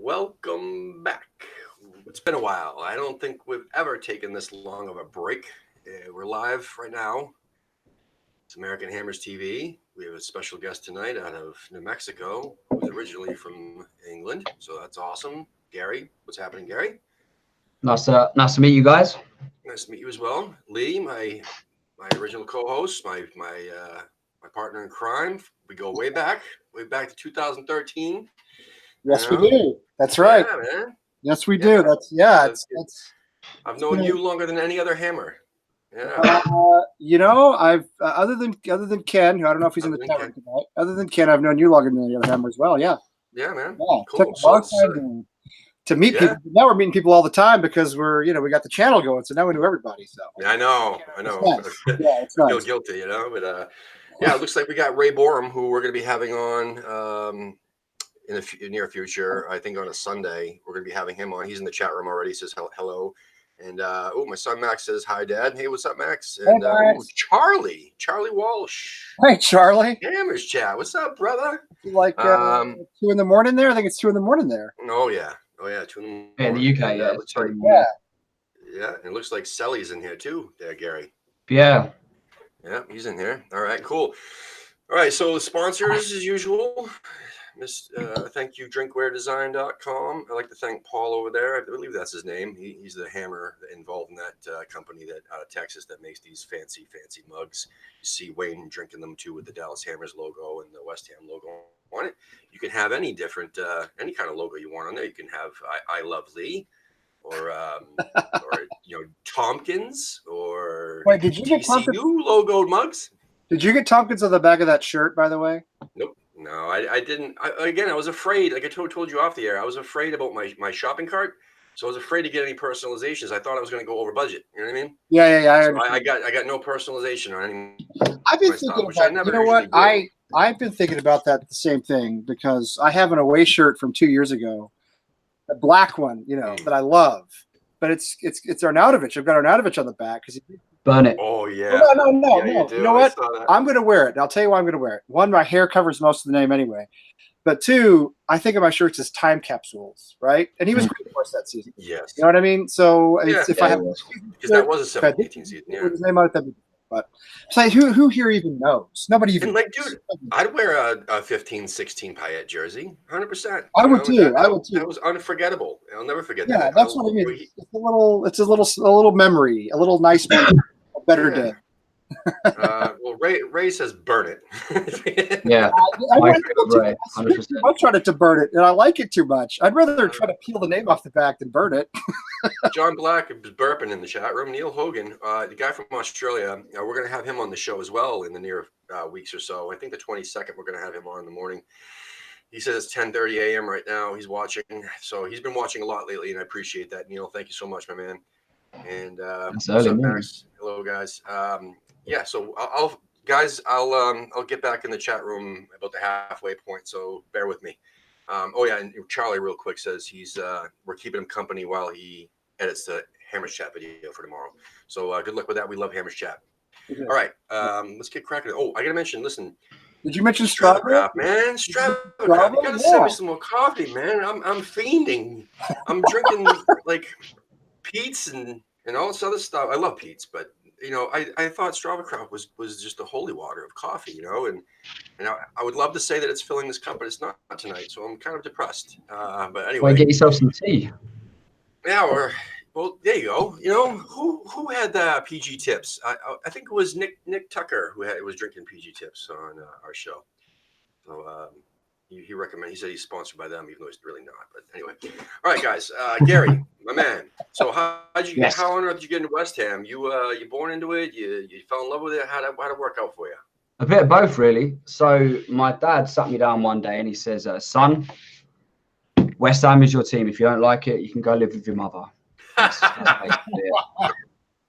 welcome back. It's been a while. I don't think we've ever taken this long of a break. We're live right now. It's American Hammers TV. We have a special guest tonight out of New Mexico, who's originally from England. So that's awesome. Gary, what's happening, Gary? Nice to meet you guys. Nice to meet you as well. Lee, my original co-host, my partner in crime. We go way back to 2013. Yes, we do. That's right. Yeah, man. Yes, we do. That's I've known you longer than any other hammer. Yeah. I've other than Ken, who I don't know if he's in the chat room tonight. Other than Ken, I've known you longer than any other hammer as well. Yeah. Yeah, man. Yeah. Cool. Took a long time to meet people. Now we're meeting people all the time because we got the channel going, so now we know everybody. So. Yeah, I know. It's nice. Yeah, it's nice. I feel guilty, but yeah, it looks like we got Ray Borum, who we're going to be having on in the near future. I think on a Sunday we're going to be having him on. He's in the chat room already. He says hello, and my son Max says hi, Dad. Hey, what's up, Max? And Charlie Walsh. Hey, Charlie. Hammers chat. What's up, brother? Like 2 in the morning there. I think it's 2 in the morning there. Oh yeah, 2 in the morning. Yeah, in the UK. Yeah, looks like, yeah. It looks like Selly's in here too. There, Gary. Yeah. Yeah, he's in here. All right, cool. All right, so the sponsors as usual. Thank you, drinkwaredesign.com. I'd like to thank Paul over there. I believe that's his name. He's the hammer involved in that company that out of Texas that makes these fancy mugs. You see Wayne drinking them too with the Dallas Hammers logo and the West Ham logo on it. You can have any different, any kind of logo you want on there. You can have I Love Lee, or Tompkins, or wait, did you get TCU logoed mugs? Did you get Tompkins on the back of that shirt, by the way? Nope. No, I didn't. I was afraid, like I told you off the air, I was afraid about my shopping cart. So I was afraid to get any personalizations. I thought I was going to go over budget. You know what I mean? Yeah. So I got no personalization on any. I've been thinking about, you know what? I've been thinking about that the same thing, because I have an away shirt from 2 years ago, a black one, that I love, but it's Arnautovic. I've got Arnautovic on the back because burn it. Oh yeah. No. You know what? I'm going to wear it. I'll tell you why I'm going to wear it. One, my hair covers most of the name anyway. But two, I think of my shirts as time capsules, right? And he was great for us that season. Yes. You know what I mean? So if I have, because that was a 17-18 season. Yeah. His name out, but so who here even knows? Nobody even. And dude, I'd wear a 15-16 Payet jersey, 100%. I would too. That was unforgettable. I'll never forget that. Yeah, that's what I mean. It's a little memory, a little nice memory, a better day. Well, Ray says burn it. Yeah, I tried to burn it, and I like it too much. I'd rather try to peel the name off the back than burn it. John Black is burping in the chat room. Neil Hogan, the guy from Australia, we're going to have him on the show as well in the near weeks or so. I think the 22nd we're going to have him on in the morning. He says it's 10:30 a.m. right now. He's watching, so he's been watching a lot lately, and I appreciate that. Neil, thank you so much, my man. And what's up, Max? Hello, guys. Yeah, so I'll get back in the chat room about the halfway point, so bear with me. And Charlie real quick says we're keeping him company while he edits the Hammers Chat video for tomorrow. So good luck with that. We love Hammers Chat. Okay. All right, let's get cracking. Oh, I gotta mention. Listen, did you mention Strava? Man, Strava. You gotta send me some more coffee, man. I'm fiending. I'm drinking like Pete's and all this other stuff. I love Pete's, but I thought Strava Kraut was just the holy water of coffee, and I would love to say that it's filling this cup, but it's not tonight, so I'm kind of depressed. But anyway, well, get yourself some tea. Yeah, well, there you go. Who had PG tips? I think it was Nick Tucker who was drinking PG tips on our show. So he recommended. He said he's sponsored by them, even though he's really not. But anyway, all right, guys. Gary, my man. So how on earth did you get into West Ham? You born into it? You fell in love with it? How'd it work out for you? A bit of both, really. So my dad sat me down one day and he says, "Son, West Ham is your team. If you don't like it, you can go live with your mother." That's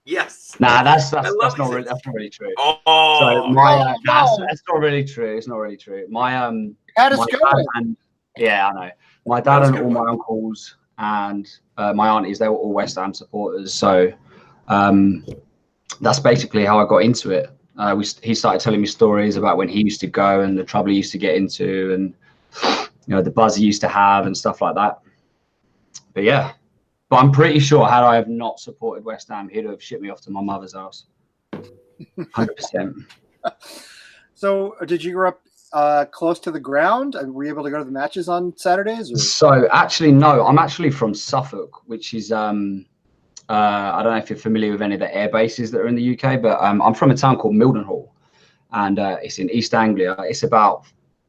Yes. Nah, that's not really true. Oh, so my that's not really true. It's not really true. My How does it go? Yeah, I know. My dad and all my uncles and my aunties, they were all West Ham supporters. So that's basically how I got into it. He started telling me stories about when he used to go and the trouble he used to get into, and the buzz he used to have and stuff like that. But yeah, but I'm pretty sure had I have not supported West Ham, he'd have shipped me off to my mother's house. 100%. So, did you grow up close to the ground? Were you able to go to the matches on Saturdays? Or? So actually, no. I'm actually from Suffolk, which is I don't know if you're familiar with any of the air bases that are in the UK, but I'm from a town called Mildenhall, and it's in East Anglia. It's about,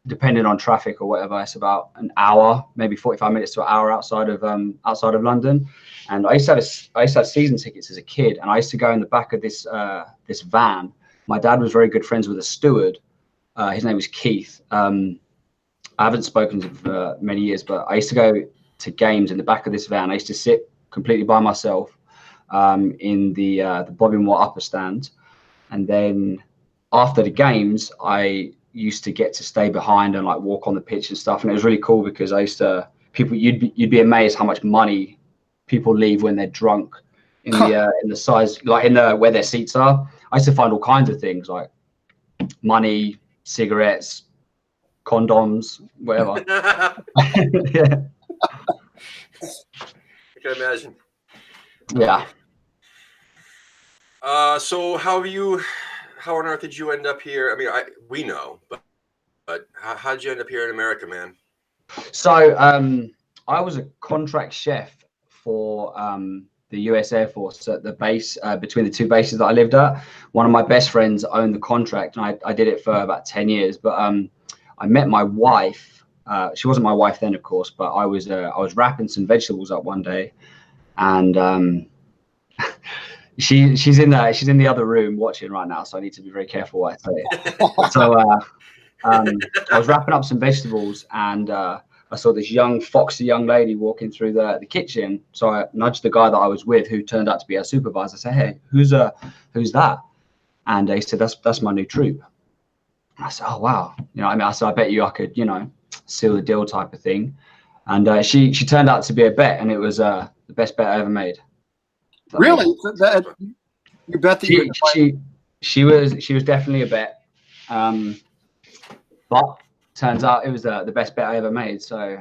depending on traffic or whatever, it's about an hour, maybe 45 minutes to an hour outside of London. And I used to have season tickets as a kid, and I used to go in the back of this van. My dad was very good friends with a steward. His name was Keith. I haven't spoken to him for many years, but I used to go to games in the back of this van. I used to sit completely by myself in the Bobby Moore upper stand, and then after the games, I used to get to stay behind and like walk on the pitch and stuff. And it was really cool because you'd be amazed how much money people leave when they're drunk in the size, like in the where their seats are. I used to find all kinds of things like money, cigarettes, condoms, whatever. Yeah. I can imagine. Yeah. So how on earth did you end up here? I mean, we know, but how did you end up here in America, man? So I was a contract chef for the US Air Force at the base between the two bases that I lived at. One of my best friends owned the contract, and I did it for about 10 years. But I met my wife. She wasn't my wife then, of course, but I was wrapping some vegetables up one day, and she's in the other room watching right now, so I need to be very careful what I say. So I was wrapping up some vegetables, and I saw this foxy young lady walking through the kitchen. So I nudged the guy that I was with, who turned out to be our supervisor. I said, "Hey, who's that?" And he said, "That's my new troop." And I said, "Oh wow." I said, "I bet you I could, seal the deal," type of thing. And she turned out to be a bet, and it was the best bet I ever made. So, really? You bet that she was definitely a bet. But turns out it was the best bet I ever made. So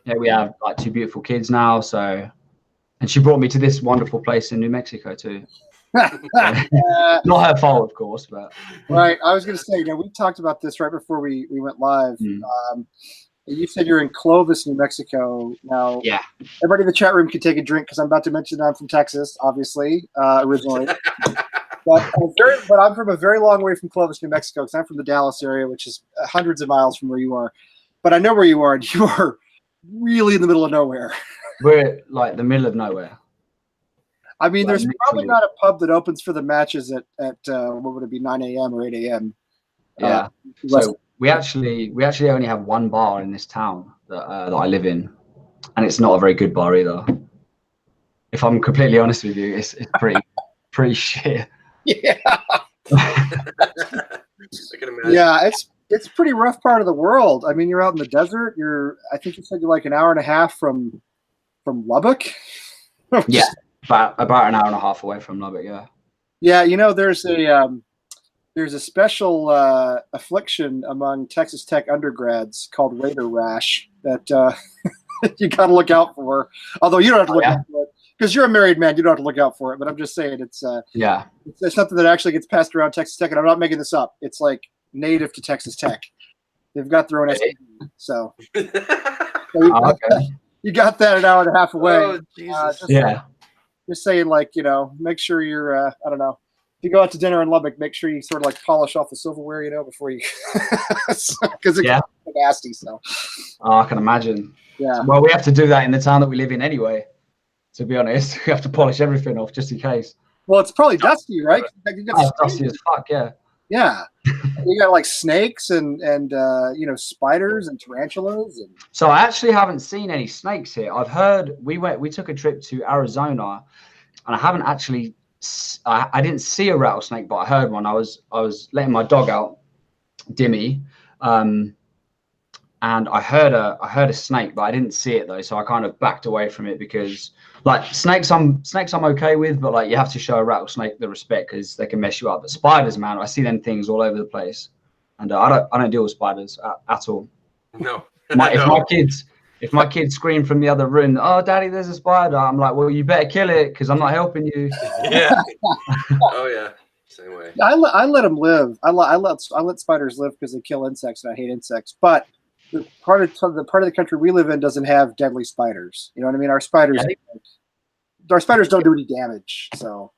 yeah, we have like 2 beautiful kids now. So, and she brought me to this wonderful place in New Mexico too. Not her fault, of course, but right. I was going to say, we talked about this right before we went live. You said you're in Clovis, New Mexico. Now, yeah, everybody in the chat room can take a drink because I'm about to mention I'm from Texas, obviously, originally. But I'm from a very long way from Clovis, New Mexico, because I'm from the Dallas area, which is hundreds of miles from where you are. But I know where you are, and you are really in the middle of nowhere. We're like the middle of nowhere. I mean, there's probably not a pub that opens for the matches at what would it be, 9 a.m. or 8 a.m. Yeah. So we actually only have one bar in this town that I live in, and it's not a very good bar either. If I'm completely honest with you, it's pretty shit. Yeah. I can imagine. Yeah, it's pretty rough part of the world. I mean, you're out in the desert. I think you said you're like an hour and a half from Lubbock. Yeah, about an hour and a half away from Lubbock. Yeah. Yeah, there's a special affliction among Texas Tech undergrads called Raider rash that you got to look out for. Although you don't have to look out for it. Because you're a married man, you don't have to look out for it. But I'm just saying it's something that actually gets passed around Texas Tech, and I'm not making this up. It's like native to Texas Tech. They've got their own STD, so you got that an hour and a half away. Oh, Jesus. Just saying, make sure you're. I don't know. If you go out to dinner in Lubbock, make sure you sort of like polish off the silverware, before you, because it gets nasty. So. Oh, I can imagine. Yeah. Well, we have to do that in the town that we live in anyway. To be honest, we have to polish everything off just in case. Well, it's probably dusty, right? Dusty as fuck, yeah. Yeah, you got like snakes and spiders and tarantulas. So I actually haven't seen any snakes here. I've heard we took a trip to Arizona, and I haven't actually. I didn't see a rattlesnake, but I heard one. I was letting my dog out, Dimmy, and I heard a snake, but I didn't see it though. So I kind of backed away from it because like snakes I'm okay with, but like you have to show a rattlesnake the respect because they can mess you up. But spiders, man, I see them things all over the place, and I don't deal with spiders at all. No. If if my kid screamed from the other room, "Oh, Daddy, there's a spider," I'm like, "Well, you better kill it because I'm not helping you." Yeah. Oh yeah. Same way. I let them live. I let spiders live because they kill insects, and I hate insects. But the part of the country we live in doesn't have deadly spiders. You know what I mean? Our spiders don't do any damage. So,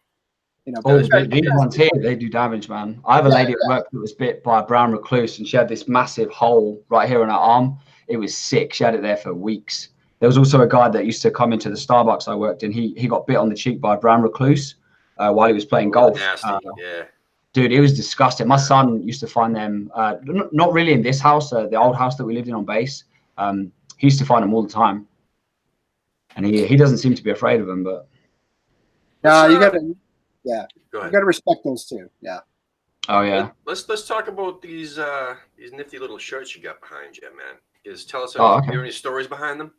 you know. Oh, these ones here, they do damage, man. I have a lady at work that was bit by a brown recluse, and she had this massive hole right here on her arm. It was sick. She had it there for weeks. There was also a guy that used to come into the Starbucks I worked in. He got bit on the cheek by a brown recluse while he was playing golf. Nasty. Yeah. Dude, it was disgusting. My son used to find them, not really in this house, the old house that we lived in on base. He used to find them all the time. And he doesn't seem to be afraid of them, but. You got to, Go ahead. You got to respect those too. Yeah. Oh, yeah. Let's talk about these nifty little shirts you got behind you, man. Tell us, any stories behind them?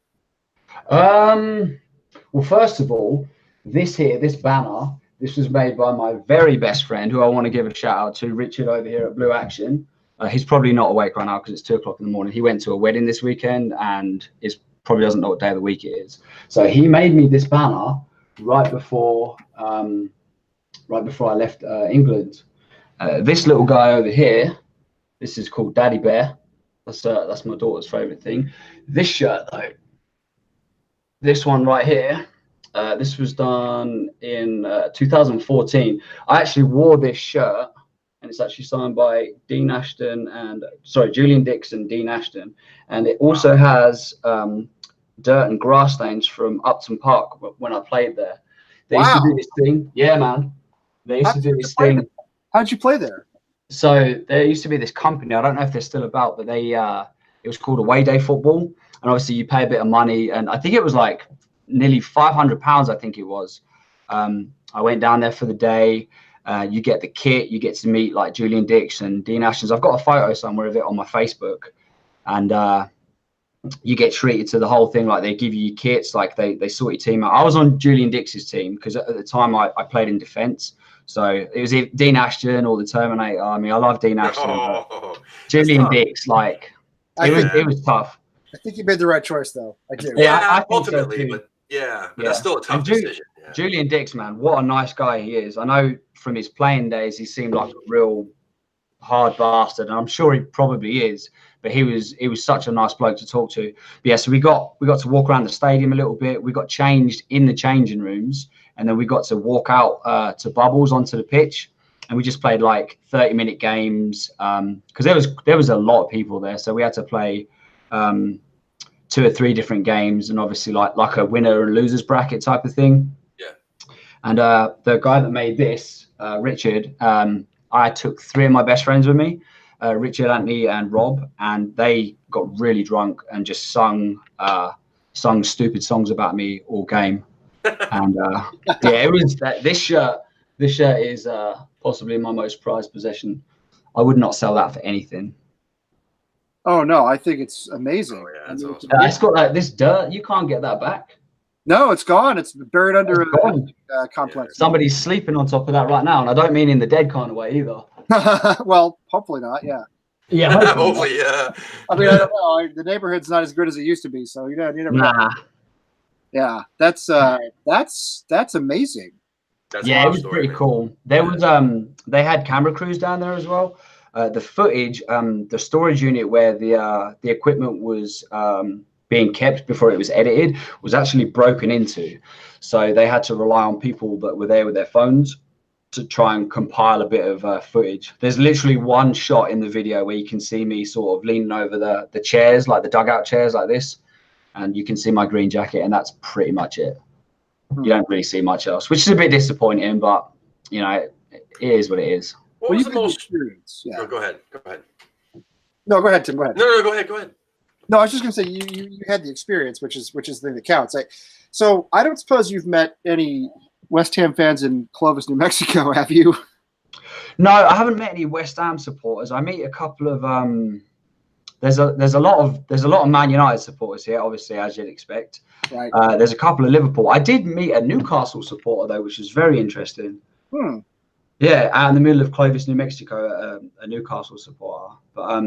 Well, first of all, this banner, this was made by my very best friend, who I want to give a shout out to, Richard over here at Blue Action. He's probably not awake right now because it's 2:00 in the morning. He went to a wedding this weekend and probably doesn't know what day of the week it is. So he made me this banner right before I left England. This little guy over here, this is called Daddy Bear. That's my daughter's favorite thing. This shirt though, this one right here. This was done in 2014. I actually wore this shirt, and it's actually signed by Julian Dix and Dean Ashton, and it also has dirt and grass stains from Upton Park when I played there. They used to do this thing, yeah, man. They used to do this thing. How did you play there? So there used to be this company. I don't know if they're still about, but it was called Away Day Football, and obviously you pay a bit of money, and I think it was like nearly £500. I think it was. I went down there for the day. You get the kit. You get to meet like Julian Dix and Dean Ashton. I've got a photo somewhere of it on my Facebook, and you get treated to the whole thing. Like they give you kits, like they sort your team out. I was on Julian Dix's team because at the time I played in defence. So it was Dean Ashton or the Terminator. I mean, I love Dean Ashton. Julian Dix, like it was tough. I think you made the right choice, though. I do. Yeah, I ultimately, so but that's still a tough decision. Yeah. Julian Dix, man, what a nice guy he is. I know from his playing days, he seemed like a real hard bastard, and I'm sure he probably is. But he was such a nice bloke to talk to. But yeah, so we got to walk around the stadium a little bit. We got changed in the changing rooms, and then we got to walk out to Bubbles onto the pitch, and we just played like 30-minute games because there was a lot of people there, so we had to play 2 or 3 different games, and obviously like a winner and losers bracket type of thing. Yeah. And the guy that made this, Richard, I took 3 of my best friends with me, Richard, Anthony, and Rob, and they got really drunk and just sung stupid songs about me all game. And it was that this shirt is possibly my most prized possession. I would not sell that for anything. Oh no, I think it's amazing. Oh, yeah, that's awesome. It's got like this dirt. You can't get that back. No, it's gone. It's buried under a complex. Yeah. Somebody's sleeping on top of that right now, and I don't mean in the dead kind of way either. Well, hopefully not. Yeah. Yeah. Hopefully, yeah. I mean, I don't know. The neighborhood's not as good as it used to be, so you never know. Yeah, that's amazing. It was pretty cool. There was they had camera crews down there as well. The footage, the storage unit where the equipment was being kept before it was edited was actually broken into. So they had to rely on people that were there with their phones to try and compile a bit of footage. There's literally one shot in the video where you can see me sort of leaning over the chairs, like the dugout chairs like this, and you can see my green jacket, and that's pretty much it. You don't really see much else, which is a bit disappointing, but you know, it is what it is. What was the most experience? Yeah. No, go ahead. No, go ahead, Tim. Go ahead. No, go ahead. No, I was just going to say you had the experience, which is the thing that counts. So I don't suppose you've met any West Ham fans in Clovis, New Mexico, have you? No, I haven't met any West Ham supporters. I meet a couple of there's a lot of Man United supporters here, obviously, as you'd expect. Right. There's a couple of Liverpool. I did meet a Newcastle supporter though, which is very interesting. Yeah, out in the middle of Clovis, New Mexico, a Newcastle supporter. But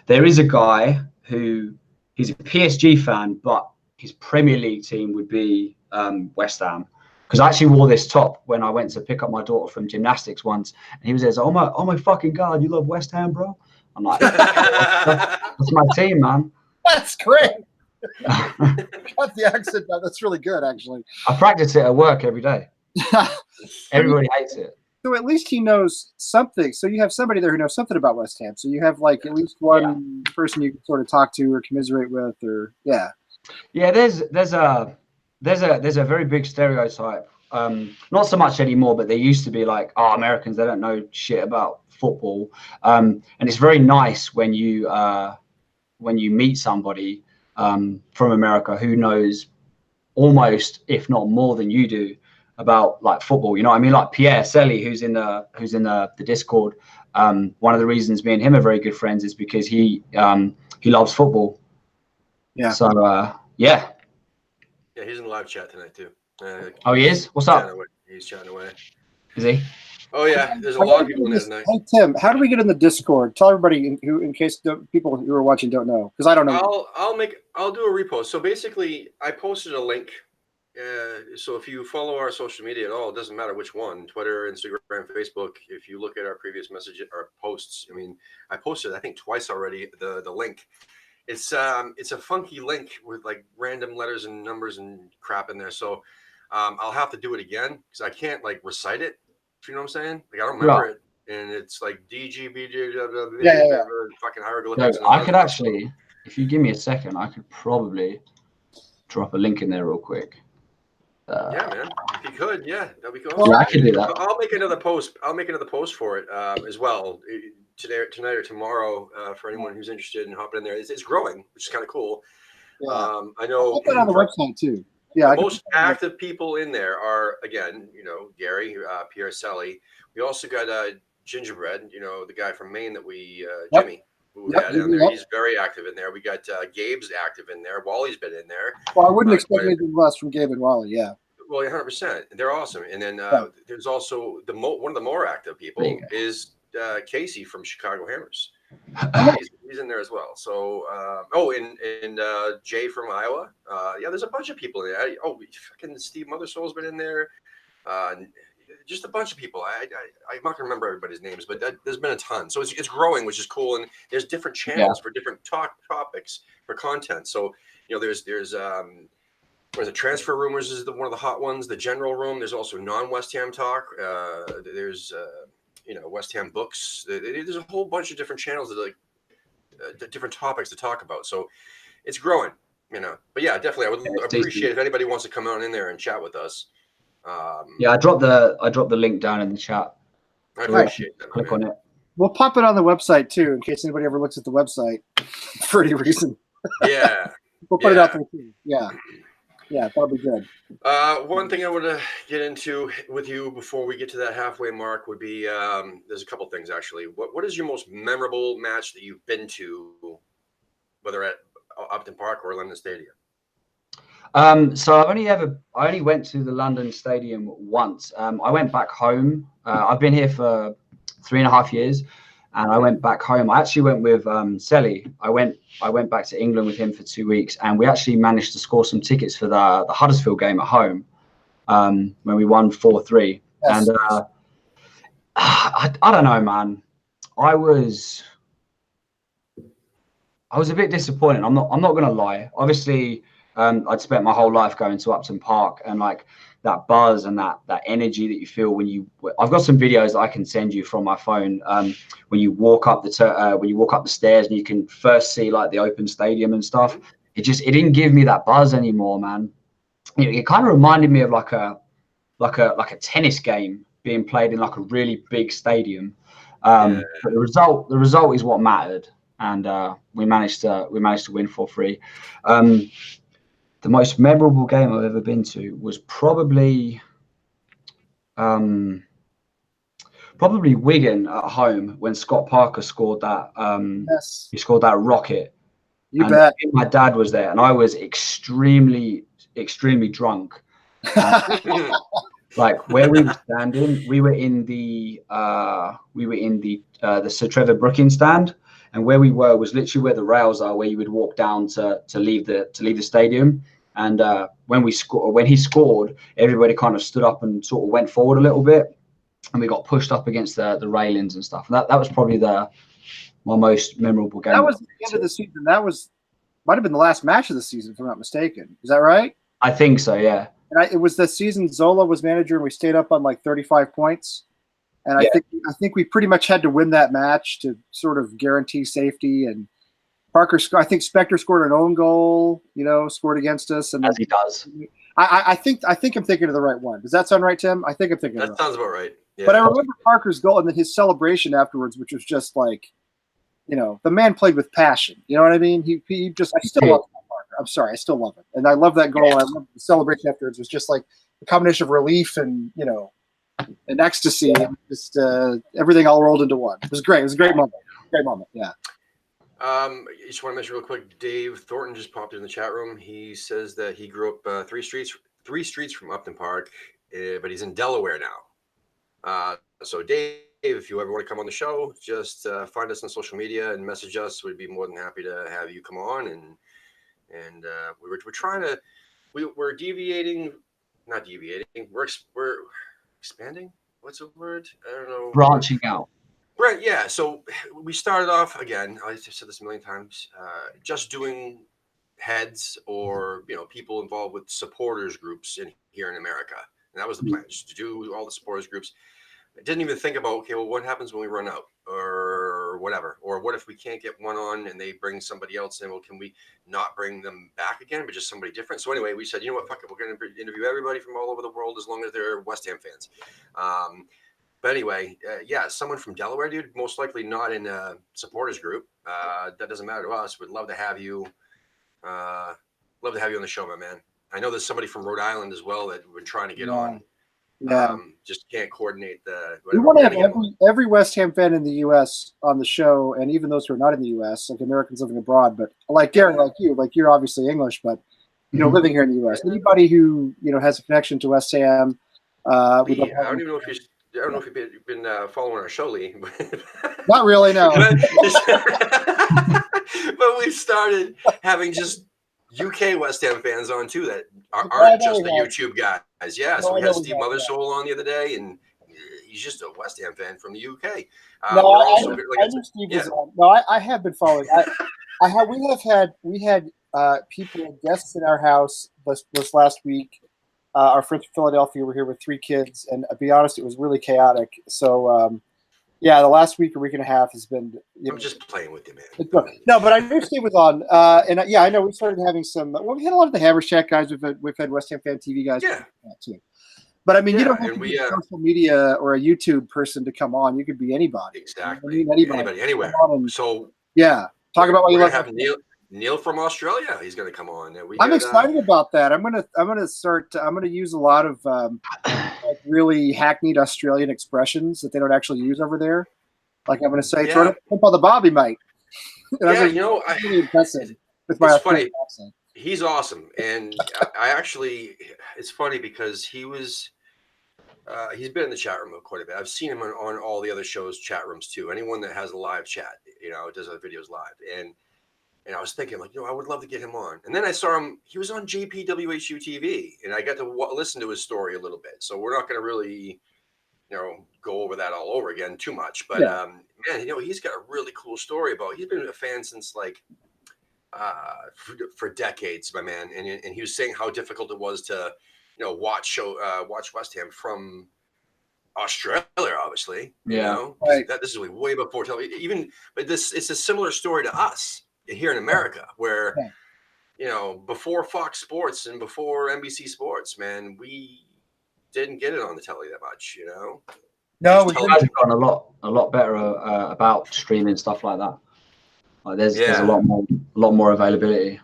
there is a guy who he's a PSG fan, but his Premier League team would be West Ham. Because I actually wore this top when I went to pick up my daughter from gymnastics once, and he was there, oh my fucking God, you love West Ham, bro? I'm like, that's my team, man. That's great. Got the accent down. That's really good, actually. I practice it at work every day. Everybody hates it. So at least he knows something. So you have somebody there who knows something about West Ham. So you have like at least one person you can sort of talk to or commiserate with, or yeah. There's a very big stereotype. Not so much anymore, but there used to be like, oh, Americans, they don't know shit about football. And it's very nice when you meet somebody from America who knows almost, if not more than you do, about like football. You know what I mean? Like Pierre Selly, who's in the Discord. One of the reasons me and him are very good friends is because he loves football. Yeah. So yeah. Yeah, he's in the live chat tonight too. Oh, he is? What's up? He's chatting away. Is he? Oh yeah, there's a lot of people in there tonight. Hey Tim, how do we get in the Discord? Tell everybody in case the people who are watching don't know, because I don't know. I'll do a repost. So basically, I posted a link. So if you follow our social media at all, it doesn't matter which one, Twitter, Instagram, Facebook. If you look at our previous messages or posts, I mean, I posted I think twice already the link. It's a funky link with like random letters and numbers and crap in there. So I'll have to do it again because I can't like recite it. You know what I'm saying? Like I don't remember it, and it's like DGBJ, fucking hieroglyphics. No, I could actually, if you give me a second, I could probably drop a link in there real quick. Yeah, man. If you could, yeah, that'd be cool. Well, I can do that. I'll make another post. I'll make another post for it as well tonight or tomorrow for anyone who's interested in hopping in there. It's growing, which is kind of cool. Yeah. I know. I'll put it on the website too. Yeah, the most active people in there are again, Gary, Pierre Selly. We also got Gingerbread, the guy from Maine that we Jimmy. Who had in there. He's very active in there. We got Gabe's active in there. Wally's been in there. Well, I wouldn't expect anything less from Gabe and Wally. Yeah. Well, 100%. They're awesome. And then there's also one of the more active people is Casey from Chicago Hammers. He's in there as well. So, and Jay from Iowa. Yeah, there's a bunch of people in there. Fucking Steve Mothersoul's been in there. Just a bunch of people. I'm not gonna remember everybody's names, but there's been a ton. So it's growing, which is cool. And there's different channels for different topics for content. So there's the transfer rumors is one of the hot ones. The general room. There's also non-West Ham talk. There's West Ham books. There's a whole bunch of different channels that like different topics to talk about. So it's growing. But yeah, definitely, I would appreciate if anybody wants to come on in there and chat with us. I dropped the link down in the chat. I appreciate that. Click on it. We'll pop it on the website too, in case anybody ever looks at the website for any reason. Yeah. We'll put it out there too. Yeah. Yeah, that'll be good. One thing I want to get into with you before we get to that halfway mark would be there's a couple things actually. What is your most memorable match that you've been to, whether at Upton Park or London Stadium? So I only went to the London Stadium once. I went back home. I've been here for 3.5 years, and I went back home. I actually went with Selly. I went back to England with him for 2 weeks, and we actually managed to score some tickets for the Huddersfield game at home when we won 4-3. Yes. And I don't know, man. I was a bit disappointed. I'm not gonna lie. Obviously, I'd spent my whole life going to Upton Park, and like that buzz and that energy that you feel I've got some videos that I can send you from my phone when you walk up the stairs and you can first see like the open stadium and stuff. It didn't give me that buzz anymore, man. It kind of reminded me of like a tennis game being played in like a really big stadium. But the result is what mattered, and we managed to win 4-3. The most memorable game I've ever been to was probably Wigan at home when Scott Parker scored that. He scored that rocket. You bet. My dad was there, and I was extremely, extremely drunk. Like where we were standing, we were in the Sir Trevor Brooking stand, and where we were was literally where the rails are, where you would walk down to leave the stadium. And when he scored, everybody kind of stood up and sort of went forward a little bit, and we got pushed up against the railings and stuff. And that was probably my most memorable game. That was the end of the season. That might have been the last match of the season, if I'm not mistaken. Is that right? I think so, yeah. And it was the season Zola was manager, and we stayed up on like 35 points. And I think we pretty much had to win that match to sort of guarantee safety. And Parker, I think Spector scored an own goal, scored against us. And as he does. I think I'm thinking of the right one. Does that sound right, Tim? I think I'm thinking. That sounds about right. Yeah. But I remember Parker's goal and then his celebration afterwards, which was just like, the man played with passion. You know what I mean? He just, I still love Parker. I'm sorry, I still love it, and I love that goal. And I love the celebration afterwards. It was just like a combination of relief and and ecstasy, and just everything all rolled into one. It was great. It was a great moment. Great moment. Yeah. I just want to mention real quick, Dave Thornton just popped in the chat room. He says that he grew up 3 streets from Upton Park, but he's in Delaware now. So Dave, if you ever want to come on the show, just find us on social media and message us. We'd be more than happy to have you come on. And we're trying to, we're deviating, not deviating. We're expanding. What's the word? I don't know. Branching out. Right. Yeah. So we started off again. I've said this a million times. Just doing heads or people involved with supporters groups here in America, and that was the plan, just to do all the supporters groups. I didn't even think about, okay, well, what happens when we run out or whatever? Or what if we can't get one on and they bring somebody else in? Well, can we not bring them back again, but just somebody different? So anyway, we said, you know what, fuck it. We're going to interview everybody from all over the world as long as they're West Ham fans. But anyway, someone from Delaware, dude, most likely not in a supporters group. That doesn't matter to us. We'd love to have you. Love to have you on the show, my man. I know there's somebody from Rhode Island as well that we're trying to get on. Yeah. Just can't coordinate the. We want to have every West Ham fan in the U.S. on the show, and even those who are not in the U.S., like Americans living abroad. But like Gary, like you're obviously English, but living here in the U.S. Anybody who has a connection to West Ham. I don't even know if you've been following our show, Lee. Not really, no. But we've started having just UK West Ham fans on too that aren't just the YouTube guys. Yeah, so we had Steve Mothersoul on the other day, and he's just a West Ham fan from the UK. I knew Steve was on. No, I have been following. We had people, guests in our house this last week. Our friends from Philadelphia were here with 3 kids, and to be honest, it was really chaotic. So, the last week or week and a half has been. I'm just playing with you, man. No, but I knew Steve was on, and I know we started having some. Well, we had a lot of the Hammers Chat guys. We've had West Ham Fan TV guys. Yeah. Too. But I mean, you don't have to be a social media or a YouTube person to come on. You could be anybody. Exactly. Anybody, anywhere. So talk about what you love. Have Neil from Australia. He's going to come on. I'm excited about that. I'm gonna use a lot of like really hackneyed Australian expressions that they don't actually use over there. Like I'm gonna say, throw it up on the Bobby, mate. It's really impressive with my funny. accent. He's awesome, and I actually, it's funny because he's been in the chat room quite a bit. I've seen him on all the other shows, chat rooms too. Anyone that has a live chat, does other videos live, and I was thinking, like, I would love to get him on. And then I saw him, he was on JPWHU TV, and I got to listen to his story a little bit. So we're not going to really, go over that all over again too much. But, man, he's got a really cool story about, he's been a fan since, like, for decades, my man. And he was saying how difficult it was to, watch West Ham from Australia, obviously. Right. This is way before television. But it's a similar story to us here in America, where before Fox Sports and before NBC Sports, man, we didn't get it on the telly that much. No, we've gotten a lot better about streaming stuff like that. Like there's a lot more availability.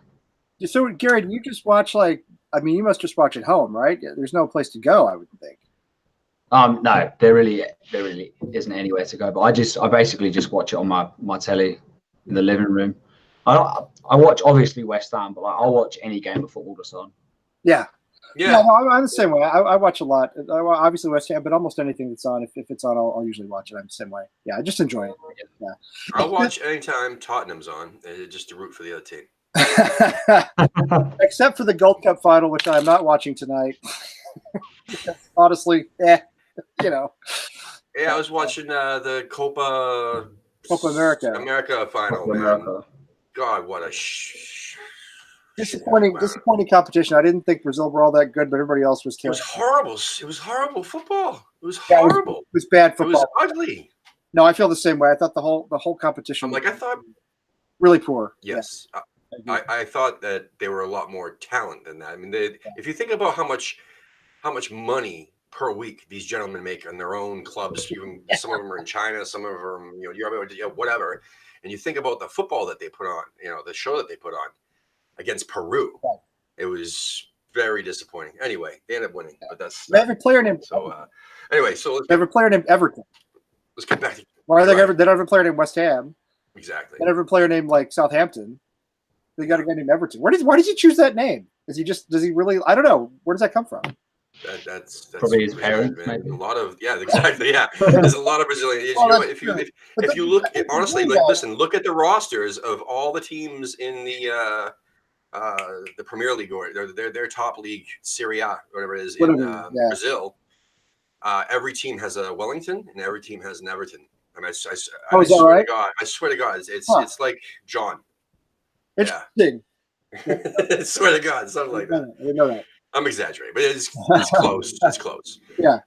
So Gary, do you just watch you must just watch at home, right? There's no place to go, I would think. No, there really isn't anywhere to go. But I basically just watch it on my telly in the living room. I watch obviously West Ham, but I'll watch any game of football that's on. Yeah. Yeah, no, I'm the same way. I watch a lot. Obviously West Ham, but almost anything that's on. If it's on, I'll usually watch it. I'm the same way. Yeah, I just enjoy it. Yeah, I'll watch anytime Tottenham's on, just to root for the other team. Except for the Gold Cup final, which I'm not watching tonight. Honestly, you know. Yeah, I was watching the Copa America final, Copa man. America. God, what a disappointing competition. I didn't think Brazil were all that good, but everybody else was killing. It was horrible. It was horrible football. It was horrible. It was bad football. It was ugly. No, I feel the same way. I thought the whole competition. I thought really poor. Yes, yeah. I thought that they were a lot more talent than that. I mean, if you think about how much money per week these gentlemen make on their own clubs, even some of them are in China, some of them are, Europe, whatever. And you think about the football that they put on, the show that they put on against Peru. Right. It was very disappointing. Anyway, they ended up winning, but that's they have a player named. So anyway, so they have a player named Everton. Let's get back to. Or they don't have a player named West Ham. Exactly. They don't have a player named like Southampton. They got a guy named Everton. Why did he choose that name? Does he really? I don't know. Where does that come from? That's probably his parents. Maybe. A lot of exactly. Yeah, there's a lot of Brazilians. If you look honestly, listen, look at the rosters of all the teams in the Premier League or their top league, Serie A, whatever it is in Brazil. Every team has a Wellington and every team has an Everton. I mean, I swear to God, it's like John. Interesting. I swear to God, something like that. I didn't know that. I'm exaggerating, but it's close. It's close. Yeah.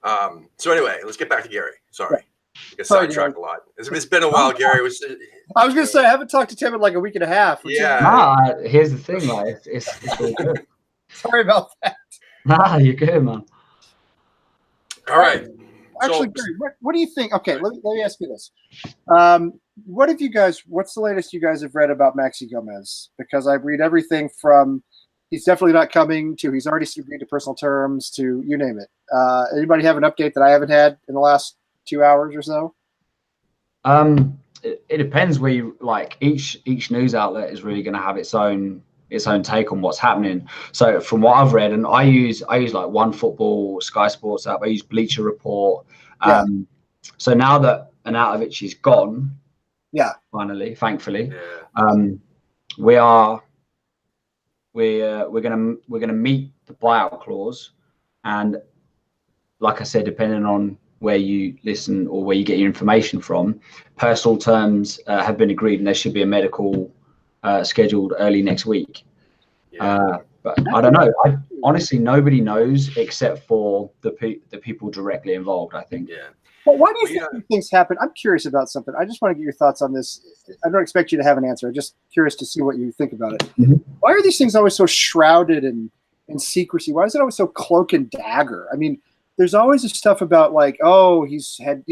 So anyway, let's get back to Gary. Sorry. I got sidetracked a lot. It's been a while, Gary. I was going to say, I haven't talked to Tim in like a week and a half. Yeah. Here's the thing, like, it's all good. Sorry about that. Nah, you're good, man. All right. Actually, Gary, what do you think? Okay, let me ask you this. What's the latest you guys have read about Maxi Gomez? Because I read everything from he's definitely not coming to he's already agreed to personal terms to you name it. Anybody have an update that I haven't had in the last 2 hours or so? It depends where you like. Each news outlet is really going to have its own take on what's happening. So from what I've read, and I use like OneFootball, Sky Sports app, I use Bleacher Report. So now that Arnautovic is gone, finally, thankfully, we're gonna meet the buyout clause, and like I said, depending on where you listen or where you get your information from, personal terms have been agreed, and there should be a medical scheduled early next week. But I don't know. Honestly, nobody knows except for the people directly involved, I think. Yeah. But why do you think these things happen? I'm curious about something. I just want to get your thoughts on this. I don't expect you to have an answer. I'm just curious to see what you think about it. Mm-hmm. Why are these things always so shrouded in secrecy? Why is it always so cloak and dagger? I mean, there's always this stuff about like, oh, he's had,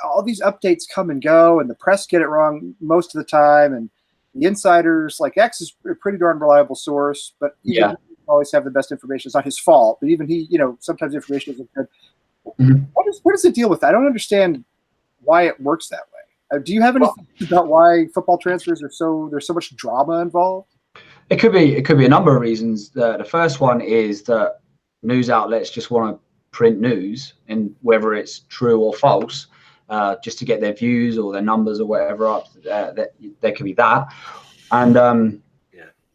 all these updates come and go, and the press get it wrong most of the time, and the insiders, like X is a pretty darn reliable source, but he doesn't always have the best information. It's not his fault, but even he, sometimes information isn't good. Mm-hmm. What is the deal with that? I don't understand why it works that way. Do you have anything about why football transfers there's so much drama involved? It could be a number of reasons. The first one is that news outlets just want to print news, and whether it's true or false, just to get their views or their numbers or whatever up. There could be that, and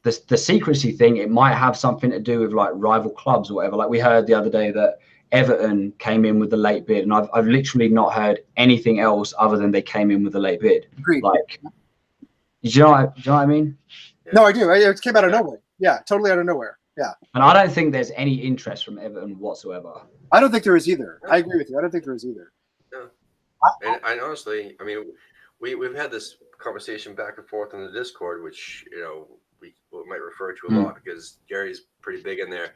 the secrecy thing. It might have something to do with like rival clubs or whatever. Like we heard the other day that Everton came in with the late bid, and I've literally not heard anything else other than they came in with the late bid. Agreed. Like, do you know what I mean? No, I do. It came out of nowhere. Yeah, totally out of nowhere. Yeah. And I don't think there's any interest from Everton whatsoever. I don't think there is either. I agree with you. I don't think there is either. No. And honestly, I mean, we've had this conversation back and forth on the Discord, which we might refer to a lot because Gary's pretty big in there.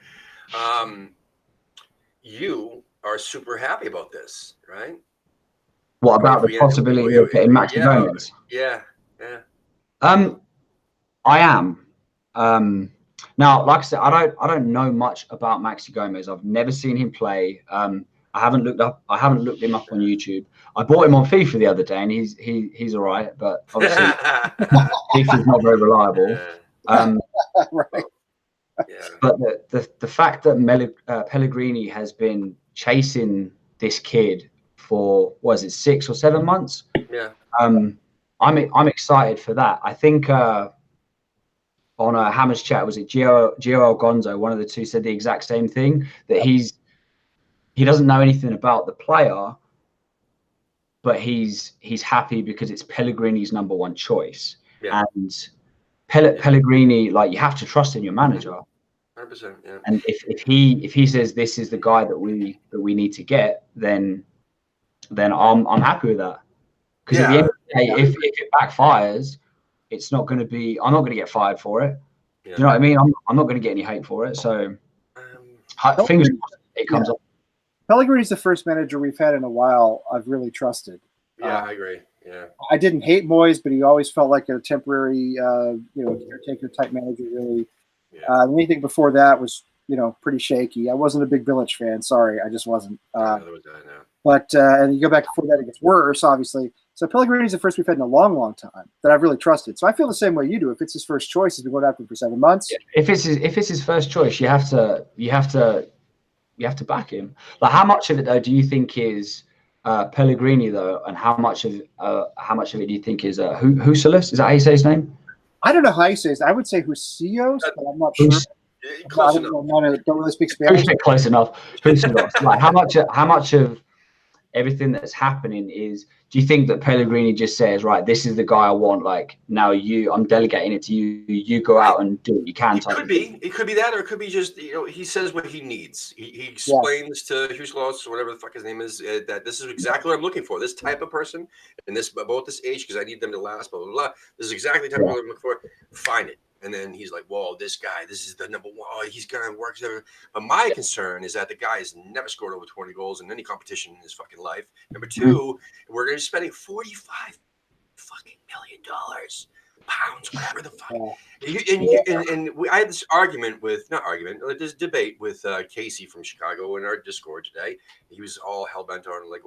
You are super happy about this, right? What about the possibility of getting Maxi Gomez? Yeah. I am. Now, like I said, I don't know much about Maxi Gomez. I've never seen him play. I haven't looked him up on YouTube. I bought him on FIFA the other day, and he's all right, but obviously FIFA's not very reliable. Right. But the fact that Pellegrini has been chasing this kid for, was it 6 or 7 months? Yeah. I'm excited for that. I think on a Hammers chat, was it Gio Gonzo? One of the two said the exact same thing, that he doesn't know anything about the player, but he's happy because it's Pellegrini's number one choice. Yeah. And Pellegrini, like, you have to trust in your manager. 100%. Yeah. And if he says this is the guy that we need to get, then I'm happy with that. Because at the end of the day, if it backfires, it's not going to be. I'm not going to get fired for it. Yeah. Do you know what I mean? I'm not going to get any hate for it. So fingers crossed it comes up. Pellegrini's the first manager we've had in a while I've really trusted. Yeah, I agree. Yeah, I didn't hate Moyes, but he always felt like a temporary, caretaker type manager. Really, anything before that was, pretty shaky. I wasn't a big Bilic fan. Sorry, I just wasn't. But and you go back before that, it gets worse, obviously. So Pellegrini's the first we've had in a long, long time that I've really trusted. So I feel the same way you do. If it's his first choice, he's been going after him for 7 months. Yeah. If it's his first choice, you have to back him. Like, how much of it though do you think is Pellegrini though, and how much of it do you think is Huselis? Is that how you say his name? I don't know how you say it. I would say Husillos, but I'm not sure. Close enough. Don't really speak Spanish. Close enough. Huselis. Like, how much of everything that's happening is? Do you think that Pellegrini just says, right, this is the guy I want, like, now I'm delegating it to you, you go out and do what you can? It could be that, or it could be just, he says what he needs. He explains to Huselos, or whatever the fuck his name is, that this is exactly what I'm looking for, this type of person, and this about this age, because I need them to last, blah, blah, blah. This is exactly the type of person I'm looking for. Find it. And then he's like, whoa, this guy, this is the number one. Oh, he's going to work. But my concern is that the guy has never scored over 20 goals in any competition in his fucking life. Number two, we're going to be spending $45 fucking million, pounds, whatever the fuck. I had this this debate with Casey from Chicago in our Discord today. He was all hell-bent on, like,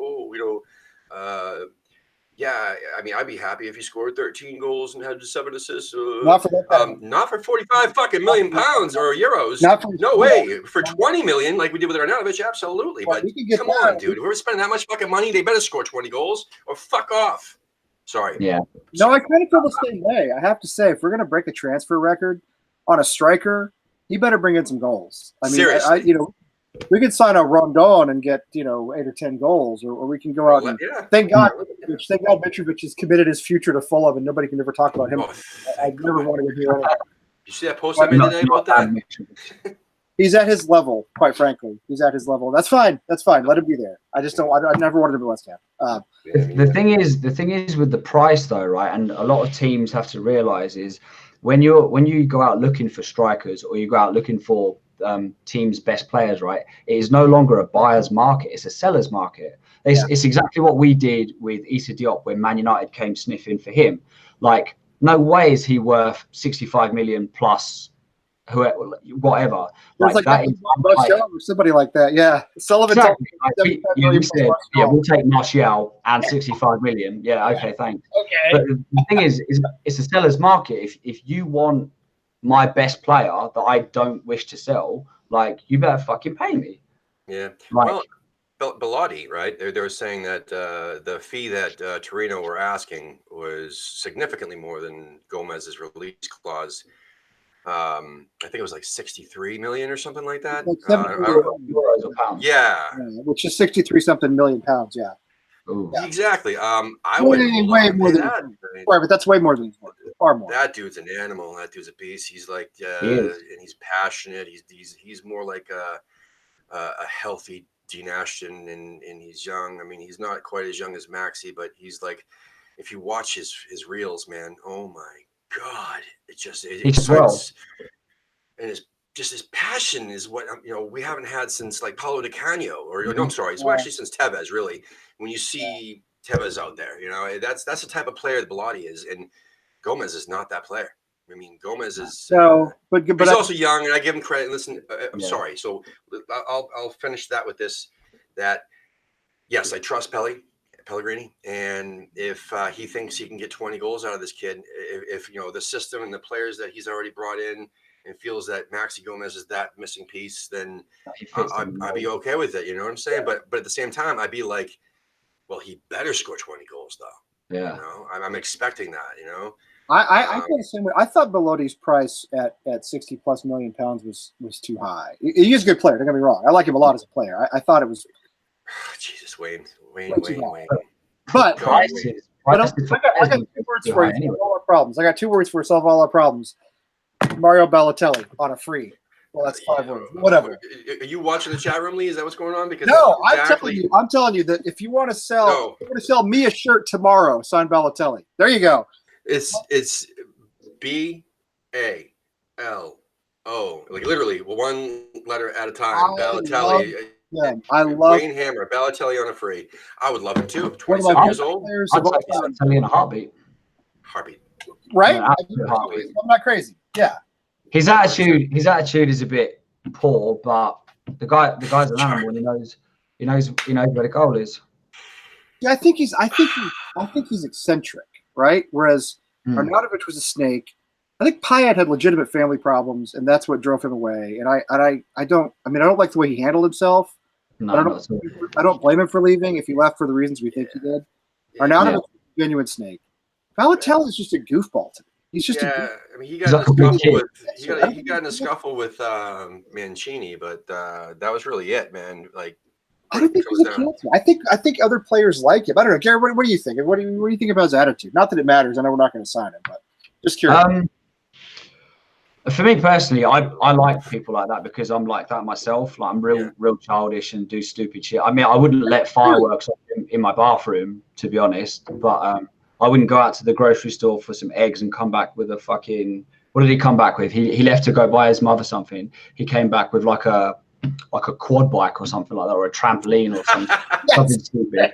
yeah, I mean, I'd be happy if he scored 13 goals and had 7 assists. Not for that. Not for 45 fucking million pounds or euros. No way. For 20 million, like we did with Arnautovic, absolutely. But come on, dude. If we're spending that much fucking money, they better score 20 goals or fuck off. Sorry. Yeah. No, I kind of feel the same way. I have to say, if we're going to break a transfer record on a striker, he better bring in some goals. I mean, seriously. We could sign a Rondon and get 8 or 10 goals, or we can go out and thank God Mitrovic has committed his future to Fulham, and nobody can ever talk about him. I never wanted to hear anything. You see that post I made today about that? He's at his level, quite frankly. He's at his level. That's fine. That's fine. Let him be there. I just don't. I never wanted him to West Ham. The thing is with the price though, right? And a lot of teams have to realize is when you go out looking for strikers, or you go out looking for team's best players, right? It is no longer a buyer's market; it's a seller's market. It's exactly what we did with Issa Diop when Man United came sniffing for him. Like, no way is he worth 65 million plus whatever. Like that or somebody like that. Yeah, Sullivan. Exactly. We said, we'll take Martial and 65 million. Yeah, okay, thanks. Okay. But the thing is it's a seller's market. If you want my best player that I don't wish to sell, like, you better fucking pay me. Yeah. Like, well, Bellotti, right? They were saying that the fee that Torino were asking was significantly more than Gomez's release clause. I think it was like 63 million or something like that. Like euros or pounds. Yeah, which is 63 something million pounds. Yeah. Ooh. Exactly. I would way more than that. Right, but that's way more than he's worth. Far more. That dude's an animal. That dude's a beast. He's like, and he's passionate. He's more like a healthy Dean Ashton, and he's young. I mean, he's not quite as young as Maxi, but he's like, if you watch his reels, man, oh my God, and his passion is what we haven't had since like Paulo Di Canio, or no, I'm sorry, it's actually since Tevez. Really, when you see Tevez out there, that's the type of player that Bellotti is, and Gomez is not that player. I mean, Gomez is but he's also young, and I give him credit. Listen, I'm sorry, so I'll finish that with this. That yes, I trust Pellegrini, and if he thinks he can get 20 goals out of this kid, if the system and the players that he's already brought in and feels that Maxi Gomez is that missing piece, then I'd be mold. okay with it. You know what I'm saying? But at the same time, I'd be like, well, he better score 20 goals though. Yeah. You know, I'm expecting that. You know. I feel the same way. I thought Belotti's price at 60 plus million pounds was too high. He is a good player. Don't get me wrong. I like him a lot as a player. I thought it was. Jesus, Wayne. But prices. I got 2 words for you. Anyway. All our problems. I got 2 words for solve all our problems. Mario Balotelli on a free. Well, that's 5 words. Whatever. Are you watching the chat room, Lee? Is that what's going on? Because no, I'm telling you that if you want to sell, me a shirt tomorrow, sign Balotelli. There you go. It's BALO, like literally 1 letter at a time. Balotelli. I love Wayne Hammer, Balotelli on a free. I would love it too. 27 years old. I'd take Balotelli in a heartbeat. Right? I'm not crazy. Yeah. His attitude is a bit poor, but the guy's an animal, and he knows where the goal is. Yeah, I think he's eccentric, right? Whereas Arnautovic was a snake. I think Payet had legitimate family problems, and that's what drove him away. And I don't like the way he handled himself. No, I don't blame him for leaving if he left for the reasons we think he did. Arnautovic was a genuine snake. Balotelli is just a goofball to me. He's just I mean, he got in a scuffle with Mancini, but that was really it, man. Like, I don't think he's a cancer. I think other players like him. I don't know, Gary. What do you think? What do you think about his attitude? Not that it matters. I know we're not going to sign him, but just curious. For me personally, I like people like that because I'm like that myself. Like I'm real childish and do stupid shit. I mean, I wouldn't let fireworks off in my bathroom, to be honest, but I wouldn't go out to the grocery store for some eggs and come back with a fucking. What did he come back with? He left to go buy his mother something. He came back with like a quad bike or something like that, or a trampoline or something, something stupid.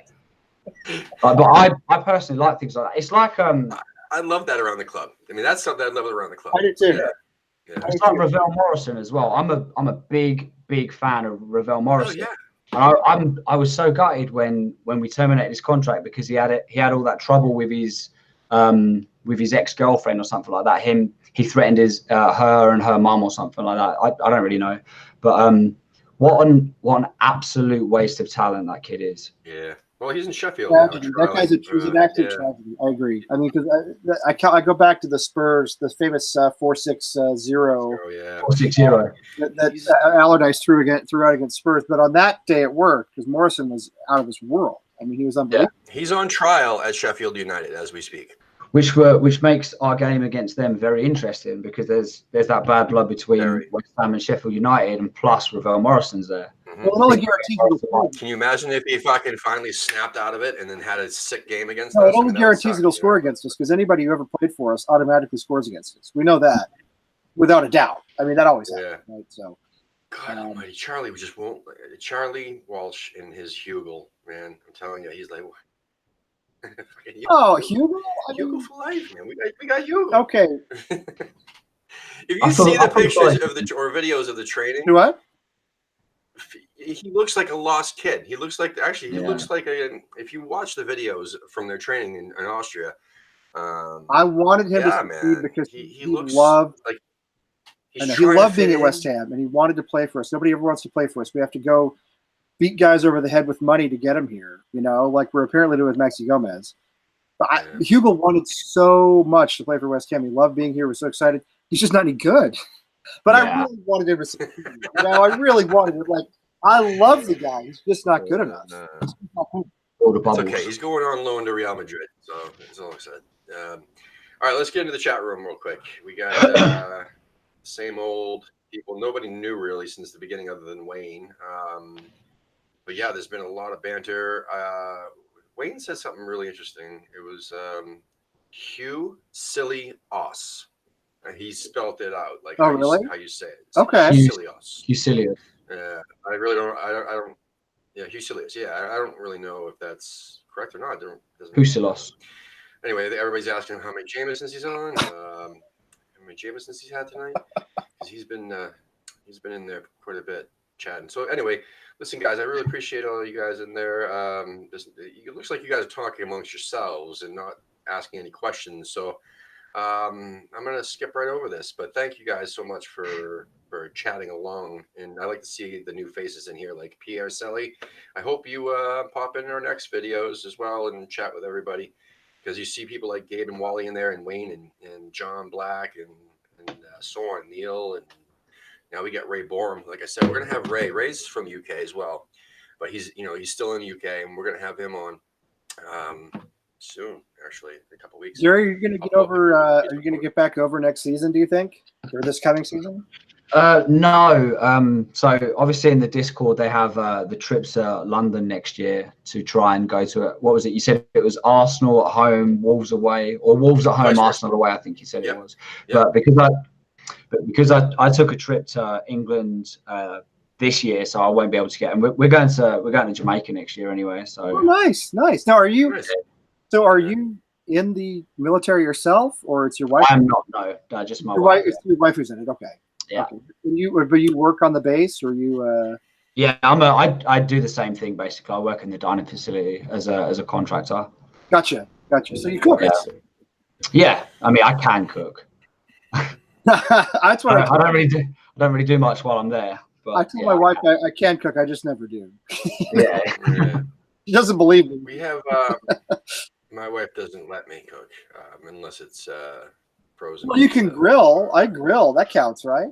But I personally like things like that. It's like I love that around the club. I mean, that's something I love around the club. I do too. Yeah. It's like Ravel Morrison as well. I'm a big fan of Ravel Morrison. Oh, yeah. And I was so gutted when we terminated his contract because he had all that trouble with his ex-girlfriend or something like that. He threatened her and her mum or something like that. I don't really know, but what an absolute waste of talent that kid is. Yeah. Well, he's in Sheffield. Tragedy. That guy's an absolute tragedy. I agree. I mean, because I go back to the Spurs, the famous 4-6-0. 4-6-0. That Allardyce threw out against Spurs. But on that day it worked because Morrison was out of this world. I mean, he was unbelievable. Yeah. He's on trial at Sheffield United as we speak. Which makes our game against them very interesting because there's that bad blood between West Ham and Sheffield United, and plus Ravel Morrison's there. Mm-hmm. Well, it only guarantees you to win. Can you imagine if he fucking finally snapped out of it and then had a sick game against us? No, it only guarantees he'll score against us because anybody who ever played for us automatically scores against us. We know that without a doubt. I mean, that always happens, right? So, God Almighty, Charlie just won't. Charlie Walsh and his Hugel, man, I'm telling you, he's like. Hugo! Hugo for life, man. We got Hugo. Okay. If you see the pictures of or videos of the training, what? He looks like a lost kid. He looks like looks like if you watch the videos from their training in Austria. I wanted him to succeed because he loved like he loved being at West Ham and he wanted to play for us. Nobody ever wants to play for us. We have to go beat guys over the head with money to get him here, like we're apparently doing with Maxi Gomez. But Hugo wanted so much to play for West Ham. He loved being here. Was so excited. He's just not any good. But I really wanted him to succeed. I really wanted it. Like, I love the guy. He's just not good enough. It's okay. He's going on loan to Real Madrid. So that's all I said. All right, let's get into the chat room real quick. We got same old people. Nobody new really since the beginning other than Wayne. But yeah, there's been a lot of banter. Wayne said something really interesting. It was Hugh Silly Os. He spelled it out like how you say it. It's okay. Husilius. Yeah, I really don't. I don't. Yeah, Husilius. Yeah, I don't really know if that's correct or not. Husilos. Anyway, everybody's asking how many Jamesons he's on. How many Jamesons he's had tonight? Because he's been in there quite a bit chatting. So anyway. Listen, guys, I really appreciate all you guys in there. It looks like you guys are talking amongst yourselves and not asking any questions. So I'm gonna skip right over this, but thank you guys so much for chatting along. And I like to see the new faces in here, like Pierre Selly. I hope you pop in our next videos as well and chat with everybody, because you see people like Gabe and Wally in there, and Wayne and John Black and Soren Neil, and now we got Ray Borum. Like I said, we're gonna have Ray. Ray's from UK as well, but he's still in the UK, and we're gonna have him on soon, actually, in a couple weeks. Jerry, are you gonna get over? Are you gonna get back over next season? Do you think, or this coming season? No. So obviously in the Discord they have the trips to London next year to try and go to it. What was it? You said it was Arsenal at home, Wolves away, or Wolves at home, Arsenal away. I think you said it was. But because I took a trip to England this year, so I won't be able to get. And we're going to Jamaica next year anyway. So nice. Now, are you? So are you in the military yourself, or it's your wife? I'm not. No, just my wife. It's your wife who's in it. Okay. Yeah. Okay. But you work on the base, or you? Yeah, I do the same thing basically. I work in the dining facility as a contractor. Gotcha. So you cook. Yeah. I mean, I can cook. That's what I don't really do much while I'm there. But I tell my wife I can cook. I just never do. Yeah. She doesn't believe me. We have my wife doesn't let me cook unless it's frozen. Well, you can grill. I grill. That counts, right?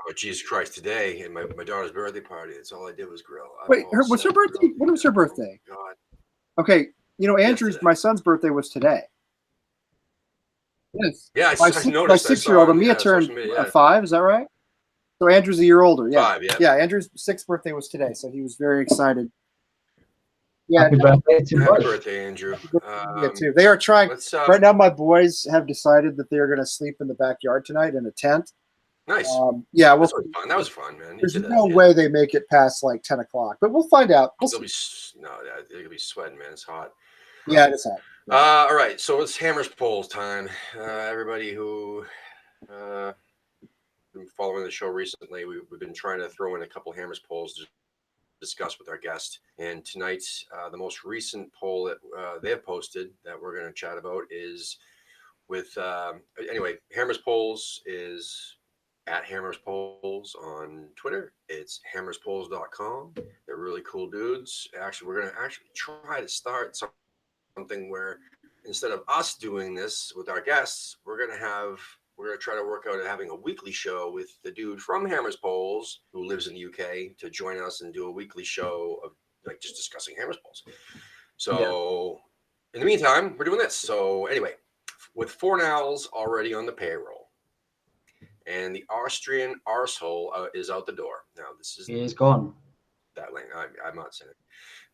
Oh, Jesus Christ! Today, at my daughter's birthday party, that's all I did was grill. Wait, what's her birthday? When was her birthday? Oh, God. Okay, my son's birthday was today. Yes. Yeah, my noticed. 6-year-old, and Mia turned 5. Is that right? So Andrew's a year older. Yeah. 5, yeah. Yeah, Andrew's 6th birthday was today, so he was very excited. Yeah. Happy birthday, Andrew. Too. They are trying. Right now, my boys have decided that they are going to sleep in the backyard tonight in a tent. Nice. Yeah, well, that was fun, man. There's no way they make it past like 10 o'clock, but we'll find out. They'll be sweating, man. It's hot. Yeah, it's hot. All right, so it's Hammers Polls time. Everybody who been following the show recently, we've been trying to throw in a couple Hammers Polls to discuss with our guest. And tonight, the most recent poll that they have posted that we're going to chat about is with anyway. Hammers Polls is at Hammers Polls on Twitter. It's hammerspolls.com. They're really cool dudes. Actually, we're going to try to start something where instead of us doing this with our guests, we're going to try to work out having a weekly show with the dude from Hammers Polls who lives in the UK to join us and do a weekly show of like just discussing Hammers Polls. So in the meantime, we're doing this. So anyway, with 4 Nowls already on the payroll, and the Austrian arsehole is out the door. Now he's gone. That lane. I'm not saying it.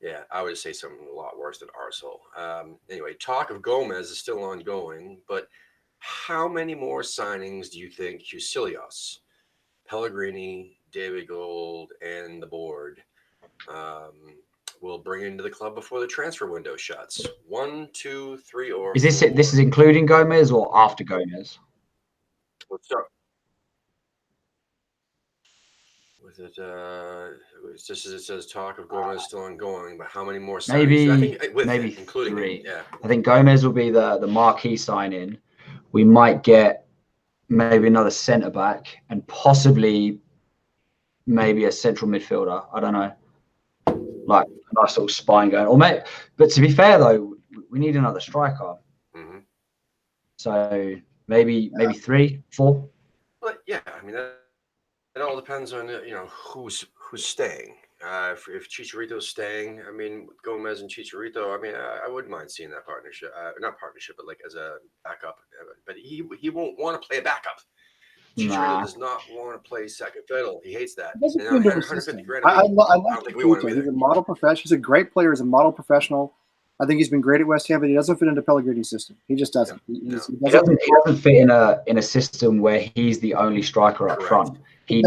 Yeah, I would say something a lot worse than arsehole. Anyway, talk of Gomez is still ongoing, but how many more signings do you think Husilios, Pellegrini, David Gold, and the board will bring into the club before the transfer window shuts? 1, 2, 3, or is this 4? This is including Gomez or after Gomez? Let's start with it. It says talk of Gomez still ongoing, but how many more signings? Maybe including 3. Yeah, I think Gomez will be the marquee signing. We might get maybe another centre back and possibly maybe a central midfielder. I don't know, like a nice little spine going. Or maybe, but to be fair though, we need another striker. Mm-hmm. So maybe 3, 4. But yeah, I mean it all depends on who's staying. If Chicharito's staying, I mean Gomez and Chicharito, I mean I wouldn't mind seeing that partnership, not partnership, but like as a backup. But he won't want to play a backup. Chicharito does not want to play second fiddle. He hates that. I love Chicharito. He's a model professional. He's a great player. He's a model professional. I think he's been great at West Ham, but he doesn't fit into Pellegrini's system. He just doesn't. He doesn't fit in a system where he's the only striker up front. He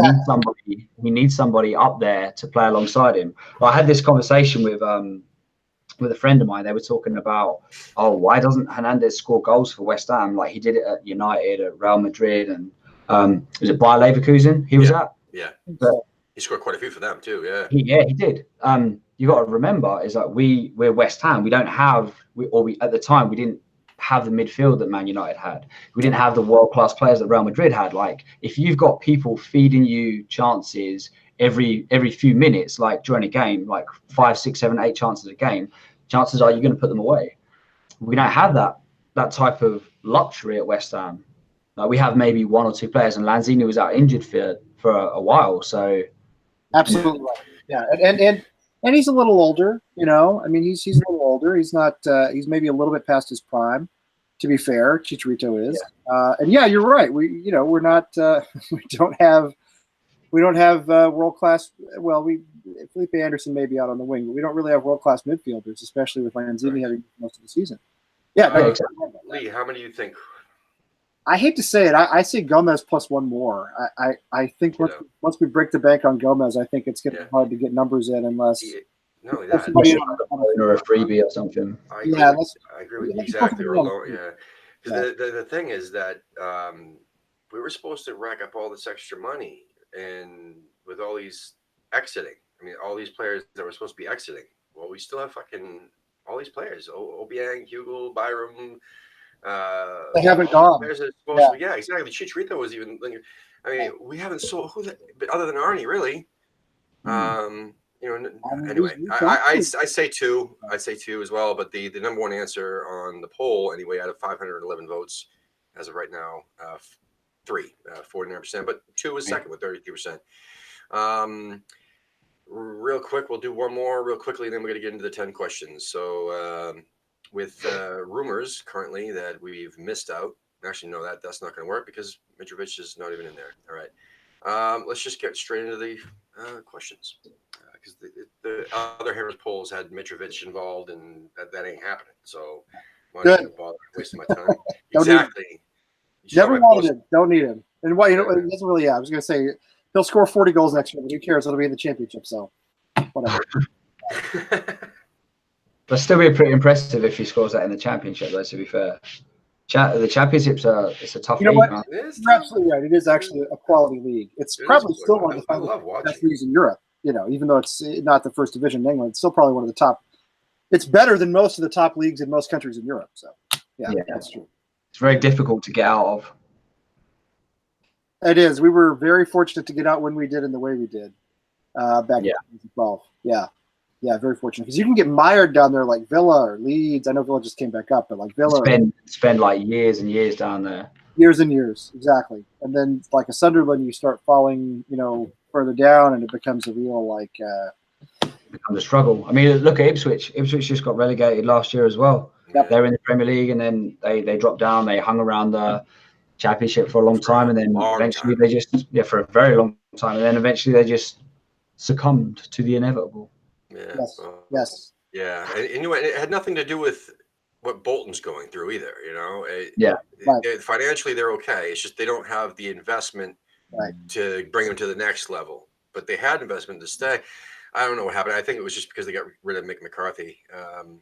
needs somebody up there to play alongside him. Well, I had this conversation with a friend of mine. They were talking about, why doesn't Hernandez score goals for West Ham? Like he did it at United, at Real Madrid, and was it Bayer Leverkusen he was at? Yeah. But he scored quite a few for them too. Yeah. He did. You got to remember is that we're West Ham. We don't have at the time we didn't have the midfield that Man United had. We didn't have the world-class players that Real Madrid had. Like, if you've got people feeding you chances every few minutes, like during a game, like 5, 6, 7, 8 chances a game, chances are you're going to put them away. We don't have that type of luxury at West Ham. We have maybe 1 or 2 players, and Lanzini was out injured for a while. So absolutely right. Yeah, and he's a little older. You know, I mean, he's a little older. He's not. He's maybe a little bit past his prime. To be fair, Chicharito is. Yeah. And yeah, you're right. We're not. We don't have world class. Well, Felipe Anderson may be out on the wing, but we don't really have world class midfielders, especially with Lanzini having most of the season. Yeah, exactly. Lee, how many do you think? I hate to say it. I say Gomez plus 1 more. I think once we break the bank on Gomez, I think it's going to be hard to get numbers in unless or a freebie or something. I agree with you exactly. Yeah, because the thing is that we were supposed to rack up all this extra money, and with all these exiting, I mean, all these players that were supposed to be exiting. Well, we still have fucking all these players: Obiang, Hugo, Byram. They haven't gone. Yeah, exactly. Chicharito was even. I mean, we haven't sold other than Arnie, really. Anyway, I say 2. I say 2 as well. But the number 1 answer on the poll, anyway, out of 511 votes, as of right now, 3, 49%. But 2 is second with 33%. Real quick, we'll do one more real quickly, and then we're going to get into the 10 questions. So. With rumors currently that we've missed out. Actually, no, that's not going to work because Mitrovic is not even in there. All right. Let's just get straight into the questions because the other Harris polls had Mitrovic involved, and that ain't happening. So I'm not going to bother wasting my time. Exactly. Never wanted him. Don't need him. And why? It doesn't really. Yeah, I was going to say he'll score 40 goals next year, but who cares? It'll be in the championship. So whatever. That'll still be pretty impressive if he scores that in the championship, though, to be fair. The championships it's a tough league. What? You're absolutely right. It is actually a quality league. It's probably still one of the best leagues in Europe, even though it's not the first division in England. It's still probably one of the top. It's better than most of the top leagues in most countries in Europe. So, yeah. That's true. It's very difficult to get out of. It is. We were very fortunate to get out when we did in the way we did back in 2012. Yeah. Yeah, very fortunate because you can get mired down there like Villa or Leeds. I know Villa just came back up, but like Villa spend like years and years down there. Years and years, exactly. And then like a Sunderland, you start falling, further down, and it becomes a real becomes a struggle. I mean, look at Ipswich. Ipswich just got relegated last year as well. Yep. They were in the Premier League, and then they dropped down. They hung around the Championship for a long time, and then eventually they just for a very long time, and then eventually they just succumbed to the inevitable. Yeah. Yes. Yeah, and it had nothing to do with what Bolton's going through either. Financially they're okay. It's just they don't have the investment to bring them to the next level. But they had investment to stay. I don't know what happened. I think it was just because they got rid of Mick McCarthy.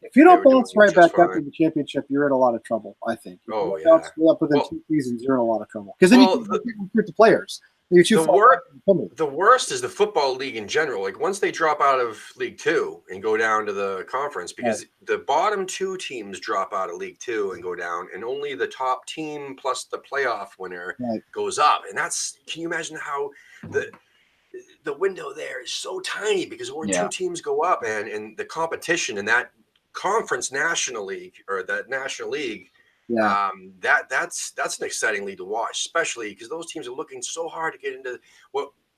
If you don't bounce right back up to the championship, you're in a lot of trouble. I think. If you bounce up within 2 seasons, you're in a lot of trouble because then you can recruit the players. The worst is the football league in general. Like once they drop out of League 2 and go down to the conference, because the bottom 2 teams drop out of League 2 and go down, and only the top team plus the playoff winner goes up. And can you imagine how the window there is so tiny because only 2 teams go up, and the competition in that conference national league or that national league. Yeah, that's an exciting league to watch, especially because those teams are looking so hard to get into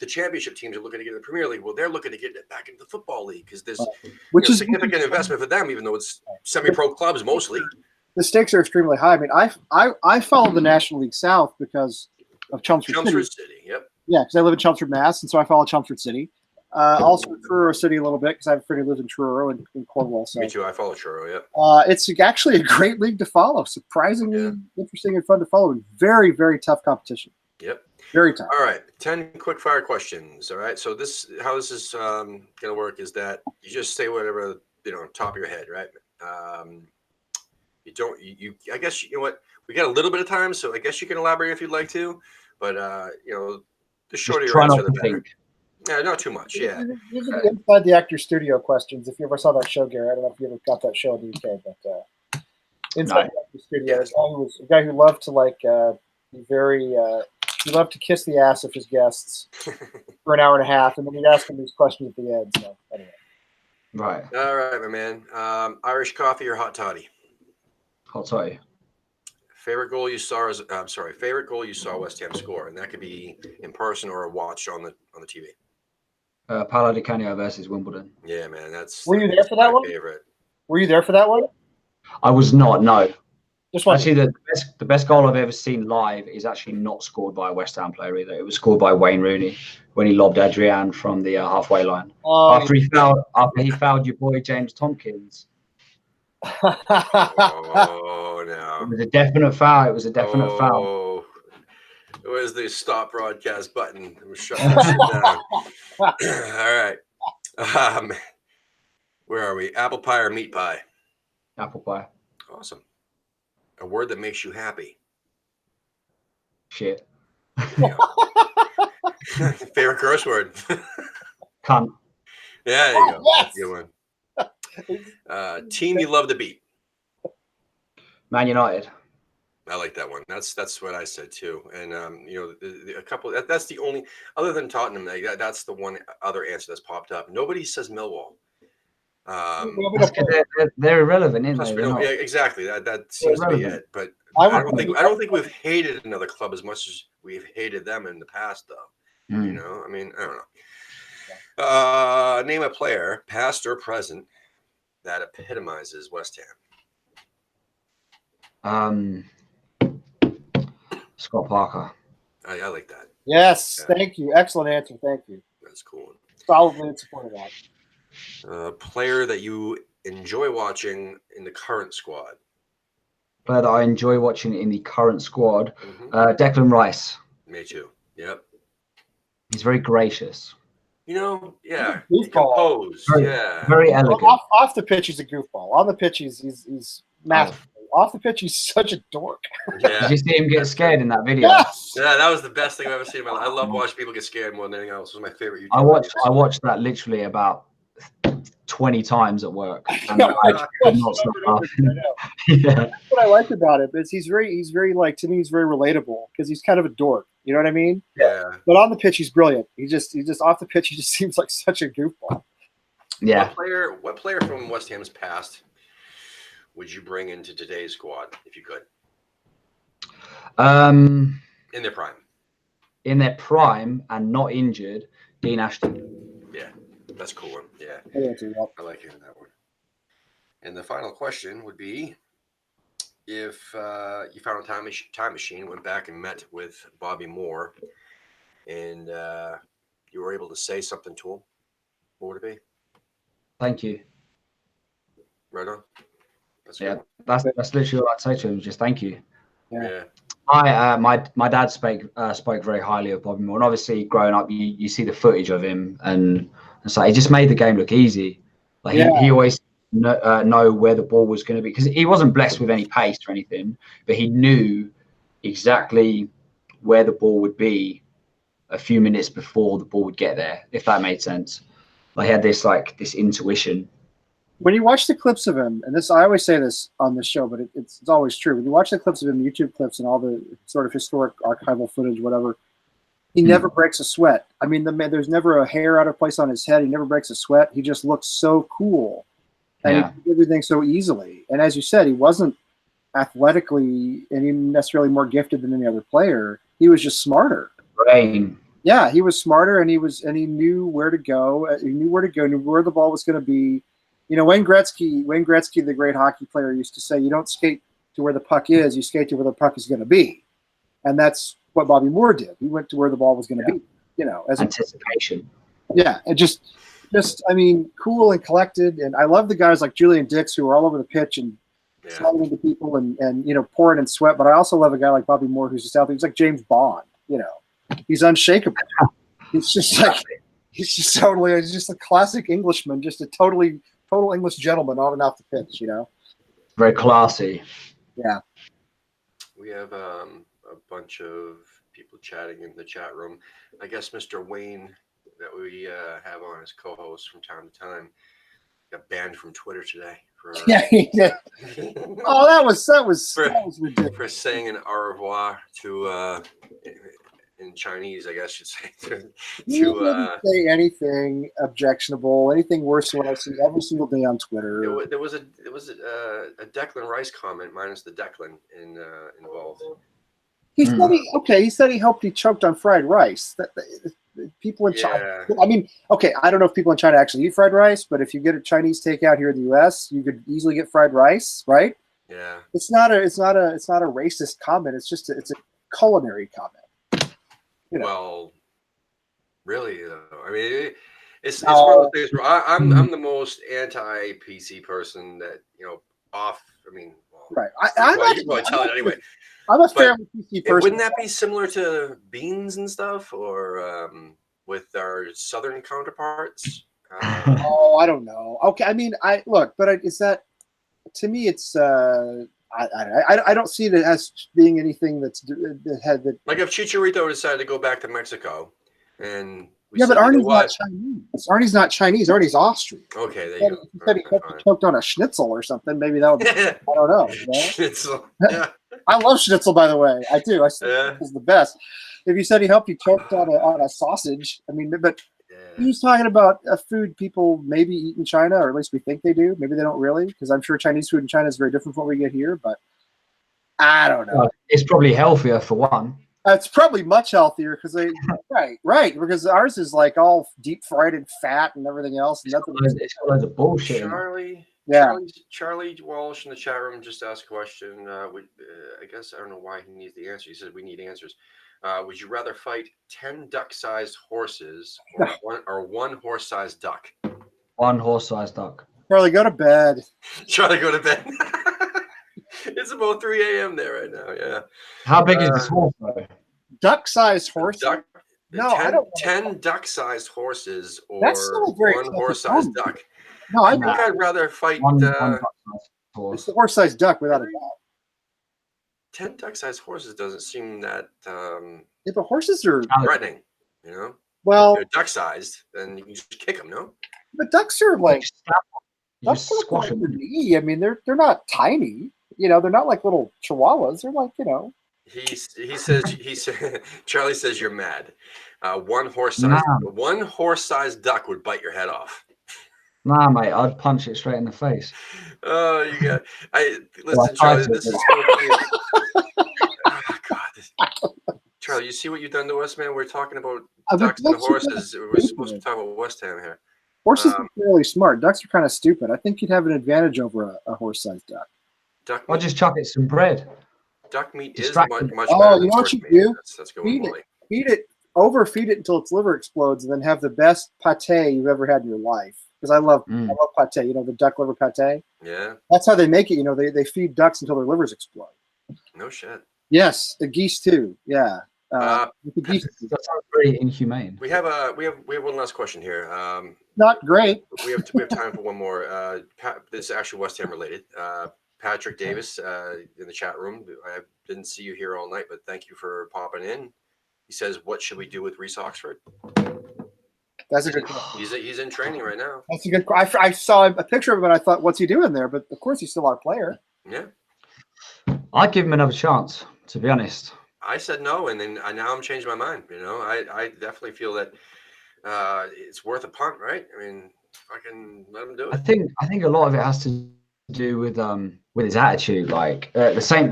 the championship teams are looking to get into the Premier League. Well, they're looking to get back into the football league because there's which is significant investment for them, even though it's semi-pro clubs mostly. The stakes are extremely high. I mean, I follow the National League South because of Chelmsford City. Yep. Yeah, because I live in Chelmsford, Mass, and so I follow Chelmsford City. Also Truro City a little bit because I have a friend who lives in Truro and in Cornwall. So. Me too. I follow Truro. Yeah. It's actually a great league to follow. Surprisingly interesting and fun to follow, and very, very tough competition. Yep. Very tough. All right, 10 quick fire questions. All right. So how this is going to work is that you just say whatever top of your head, right? You don't. I guess you know what. We got a little bit of time, so I guess you can elaborate if you'd like to. But the shorter your answer, the better. Yeah, not too much. Yeah. These are the Inside the Actor Studio questions. If you ever saw that show, Gary, I don't know if you ever got that show in the UK, but inside the studio. Yes. A guy who loved to be very. He loved to kiss the ass of his guests for an hour and a half, and then he'd ask them these questions at the end. So anyway. Right. All right, my man. Irish coffee or hot toddy? Hot toddy. Favorite goal you saw favorite goal you saw West Ham score, and that could be in person or watched on the TV. Paolo Di Canio versus Wimbledon. Yeah, man, that's. Were you there for that one? Favorite. Were you there for that one? I was not. No. Actually, the best goal I've ever seen live is actually not scored by a West Ham player either. It was scored by Wayne Rooney when he lobbed Adrian from the halfway line after he fouled your boy James Tompkins. Oh no! It was a definite foul. It was a definite foul. Where's the stop broadcast button? We're shutting this shit down. All right. Where are we? Apple pie or meat pie? Apple pie. Awesome. A word that makes you happy. Shit. Favorite curse word? Cunt. Yeah, there you go. Yes. That's a good one. Team you love to beat? Man United. I like that one. That's what I said too. And a couple. That's the only other than Tottenham. That's the one other answer that's popped up. Nobody says Millwall. They're irrelevant, aren't they? Yeah, exactly. That seems to be it. But I don't think we've hated another club as much as we've hated them in the past, though. I mean, I don't know. Name a player, past or present, that epitomizes West Ham. Scott Parker. I like that. Yes, yeah. Thank you. Excellent answer. Thank you. That's cool. Solidly in support of that. Player that you enjoy watching in the current squad. Player that I enjoy watching in the current squad. Declan Rice. Me too. Yep. He's very gracious. Yeah. Composed. Very elegant. Off the pitch, he's a goofball. On the pitch, he's masterful. Off the pitch, he's such a dork. Yeah. Did you see him get scared in that video? Yes. Yeah, that was the best thing I've ever seen in my life. I love watching people get scared more than anything else. It was my favorite YouTube. I watched that literally about 20 times at work. And I could not stop laughing. Yeah. That's what I like about it. Is he's very like, to me, he's very relatable because he's kind of a dork. You know what I mean? Yeah. But on the pitch, he's brilliant. He just off the pitch, he just seems like such a goofball. Yeah. What player from West Ham's past would you bring into today's squad if you could? In their prime. In their prime and not injured, Dean Ashton. Yeah, that's a cool one. Yeah. I like hearing that one. And the final question would be, if you found a time machine, went back and met with Bobby Moore, and you were able to say something to him, what would it be? Thank you. Right on. That's literally what I'd say to him. Just thank you. Yeah. My dad spoke very highly of Bobby Moore, and obviously growing up, you see the footage of him, and so he just made the game look easy. Like he always know where the ball was going to be, because he wasn't blessed with any pace or anything, but he knew exactly where the ball would be a few minutes before the ball would get there, if that made sense. Like he had this intuition. When you watch the clips of him, and I always say this on this show, but it's always true. When you watch the clips of him, YouTube clips and all the sort of historic archival footage, whatever, he never breaks a sweat. I mean, there's never a hair out of place on his head. He never breaks a sweat. He just looks so cool. And he did everything so easily. And as you said, he wasn't athletically any necessarily more gifted than any other player. He was just smarter. Brain. Yeah, he was smarter, and he knew where to go. He knew where to go, knew where the ball was going to be. Wayne Gretzky, the great hockey player, used to say, you don't skate to where the puck is, you skate to where the puck is going to be. And that's what Bobby Moore did. He went to where the ball was going to be, as anticipation. And just, I mean, cool and collected. And I love the guys like Julian Dix, who are all over the pitch and sliding into people and pouring in sweat. But I also love a guy like Bobby Moore, who's just out there. He's like James Bond, he's unshakable. He's just like, he's just a classic Englishman, just a total English gentleman on and off the pitch, Very classy. Yeah. We have a bunch of people chatting in the chat room. I guess Mr. Wayne, that we have on as co-host from time to time, got banned from Twitter today Yeah, he did. Oh, that was ridiculous. For saying an au revoir to in Chinese, I guess you'd say. He didn't say anything objectionable, anything worse than what I see every single day on Twitter. There was a Declan Rice comment minus the Declan involved. He said he said he hoped he choked on fried rice. People in China. I mean, okay, I don't know if people in China actually eat fried rice, but if you get a Chinese takeout here in the U.S., you could easily get fried rice, right? Yeah. It's not a racist comment. It's just it's a culinary comment. You know. Well, really, though. I mean, it's one of those things where I'm the most anti-PC person that off. I mean, right. You can probably tell it anyway. I'm a fairly PC person. Wouldn't that be similar to beans and stuff, or with our southern counterparts? I don't know. Okay, I mean, is that to me? It's I don't see it as being anything that like if Chicharito decided to go back to Mexico, and but Arnie's not Chinese. Arnie's not Chinese. Arnie's Austrian. Okay, there you go. He said he choked on a schnitzel or something. Maybe that would be, I don't know. Schnitzel. Yeah. I love schnitzel, by the way. I do. I think it's the best. If you said he helped you choked on a sausage, I mean, but he was talking about a food people maybe eat in China, or at least we think they do. Maybe they don't really, because I'm sure Chinese food in China is very different from what we get here. But I don't know. It's probably healthier for one. It's probably much healthier because right, because ours is like all deep fried and fat and everything else. It's got loads of bullshit. Charlie Walsh in the chat room just asked a question. I guess I don't know why he needs the answer. He said we need answers. Would you rather fight 10 duck-sized horses or one horse-sized duck? One horse-sized duck. Charlie, go to bed. Charlie, go to bed. It's about 3 a.m. there right now. Yeah. How big is this horse, though? Duck-sized horse? I don't. 10 duck-sized horses or one horse-sized duck. No, I think I'd rather fight one it's the horse-sized duck without a doubt. 10 duck-sized horses doesn't seem that yeah, but horses are threatening, Well, if they're duck-sized, then you can just kick them, no? But ducks are like squash them. I mean, they're not tiny. They're not like little chihuahuas. They're like He says Charlie says you're mad. One horse-sized duck would bite your head off. Nah, mate, I'd punch it straight in the face. Oh, you got. Listen, Charlie. This is. Oh God, Charlie, you see what you've done to us, man? We're talking about ducks and horses. We're supposed to be talking about West Ham here. Horses are fairly smart. Ducks are kind of stupid. I think you'd have an advantage over a horse-sized duck. I'll just chuck it some bread. Duck meat is much better than horse meat. That's going to overfeed it until its liver explodes, and then have the best pate you've ever had in your life. Because I love pate. The duck liver pate. Yeah. That's how they make it. They feed ducks until their livers explode. No shit. Yes, the geese too. Yeah. That sounds very inhumane. We have one last question here. Not great. We have time for one more. This is actually West Ham related. Patrick Davis in the chat room. I didn't see you here all night, but thank you for popping in. He says, "What should we do with Reece Oxford?" That's a good question. He's in training right now. That's a good. I saw a picture of him and I thought, "What's he doing there?" But of course, he's still our player. Yeah. I'd give him another chance, to be honest. I said no, and then now I'm changing my mind. I definitely feel that it's worth a punt, right? I mean, fucking let him do it. I think a lot of it has to do with his attitude. Like the same.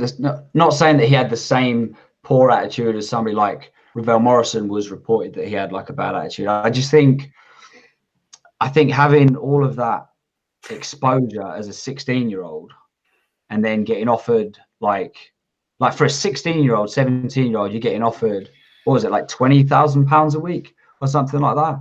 Not saying that he had the same poor attitude as somebody like Ravel Morrison was reported that he had like a bad attitude. I think having all of that exposure as a 16-year-old and then getting offered like for a 16-year-old, 17-year-old, you're getting offered, what was it, like £20,000 a week or something like that?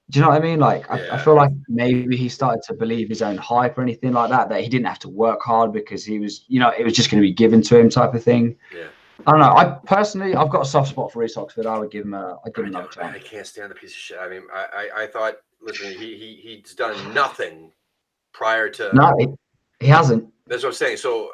Do you know what I mean? I feel like maybe he started to believe his own hype or anything like that he didn't have to work hard because he was, it was just going to be given to him type of thing. Yeah. I don't know. I've got a soft spot for Reece Oxford. I'd give him another chance. I can't stand the piece of shit. I mean, I thought, listen, he's done nothing prior to. No, he hasn't. That's what I'm saying. So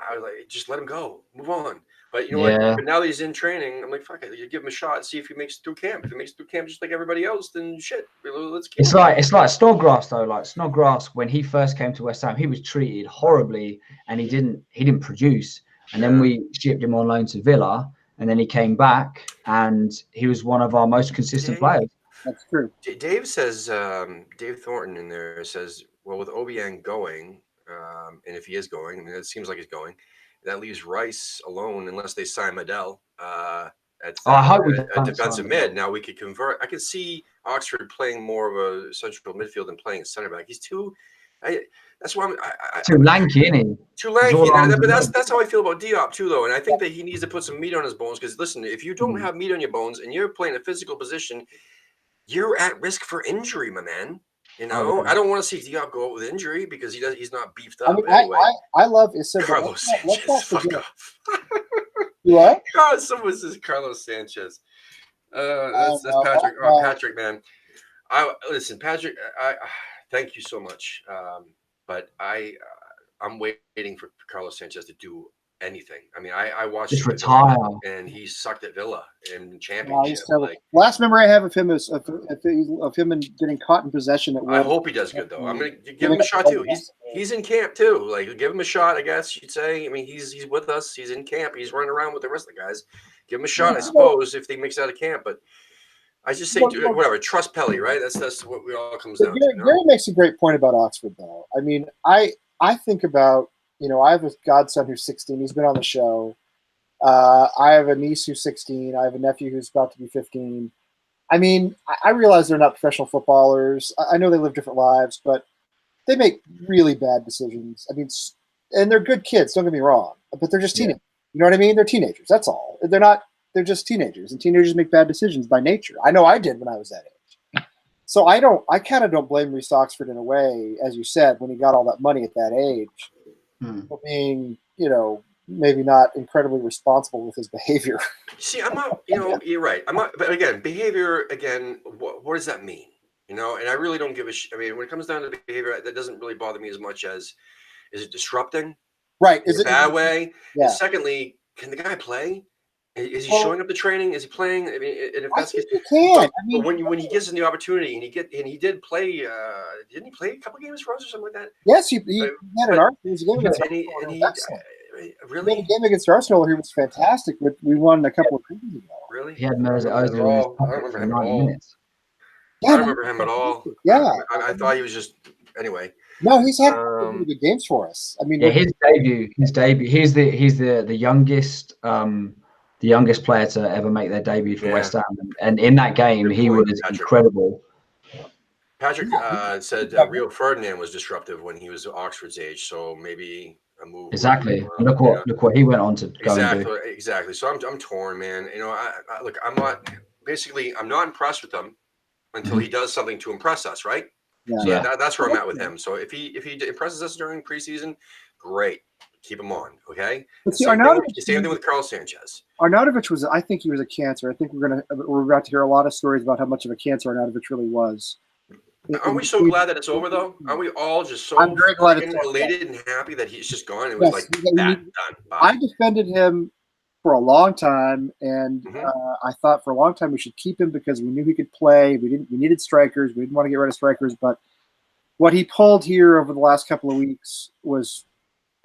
I was like, just let him go. Move on. But you know what? But now that he's in training, I'm like, fuck it. You give him a shot, see if he makes it through camp. If he makes it through camp just like everybody else, then shit. Let's keep. It's like Snodgrass though. Like Snodgrass, when he first came to West Ham, he was treated horribly, and he didn't produce. And then we shipped him on loan to Villa, and then he came back, and he was one of our most consistent players. That's true. Dave says, Dave Thornton in there says, well, with Obiang going, and if he is going, I mean, it seems like he's going. That leaves Rice alone unless they sign Medell at defensive mid. Now we could convert. I could see Oxford playing more of a central midfield and playing center back. He's too. That's why I'm too lanky, isn't he? Too lanky. But that's how I feel about Diop too, though. And I think that he needs to put some meat on his bones. Because listen, if you don't have meat on your bones and you're playing a physical position, you're at risk for injury, my man. You know, I don't want to see Diop go out with injury because he's not beefed up. Anyway, I love Isabel. Carlos Sanchez. Fuck off. What? God, someone says Carlos Sanchez. That's Patrick. Patrick, man. Listen, Patrick. I thank you so much. But I'm waiting for Carlos Sanchez to do anything. I mean, I watched just retire, and he sucked at Villa in championship. Last memory I have of him is of him and getting caught in possession at will. I hope he does good though. I'm gonna give him a shot too. He's in camp too. Like, give him a shot, I guess you'd say. I mean, he's with us. He's in camp. He's running around with the rest of the guys. Give him a shot, I suppose, if they mix out of camp. But I just say whatever. Trust Pelly, right? That's what we all comes down to. Gary makes a great point about Oxford, though. I mean, I think about, I have a godson who's 16. He's been on the show. I have a niece who's 16. I have a nephew who's about to be 15. I mean, I realize they're not professional footballers. I know they live different lives, but they make really bad decisions. I mean, and they're good kids, don't get me wrong, but they're just teenagers. You know what I mean? They're teenagers. That's all. They're just teenagers, and teenagers make bad decisions by nature. I know I did when I was that age. So I kind of don't blame Reece Oxford in a way, as you said, when he got all that money at that age, for being, maybe not incredibly responsible with his behavior. See, I'm not, you're right. I'm not, but again, behavior, what does that mean? And I really don't give a shit. I mean, when it comes down to behavior, that doesn't really bother me as much as, is it disrupting? Right. Is it a bad way? Yeah. And secondly, can the guy play? Is he showing up to training? Is he playing? I mean, and if that's he can. But when he gets the opportunity, and he did play, didn't he play a couple games for us or something like that? Yes, he had an game against really a game against Arsenal. He was fantastic. We won a couple of seasons ago. Really? He had Mesut Ozil. I don't remember him at all. Yeah, I don't remember him at all. Yeah, I thought he was just anyway. No, he's had really good games for us. I mean, his debut. He's the youngest. The youngest player to ever make their debut for West Ham, and in that game, he was incredible. Patrick said Rio Ferdinand was disruptive when he was Oxford's age, so maybe a move. Exactly. Look what he went on to go and do. Exactly. So I'm torn, man. I'm not impressed with him until he does something to impress us, right? Yeah. So that's where I'm at with him. So if he impresses us during preseason, great. Keep him on, okay? But see, same thing with Carlos Sanchez. Arnautovic I think he was a cancer. I think we're about to hear a lot of stories about how much of a cancer Arnautovic really was. Aren't we so glad that it's over, though? Aren't we all just so I'm very glad it's elated and happy that he's just gone? It was done. Bye. I defended him for a long time, and I thought for a long time we should keep him because we knew he could play. We needed strikers. We didn't want to get rid of strikers, but what he pulled here over the last couple of weeks was,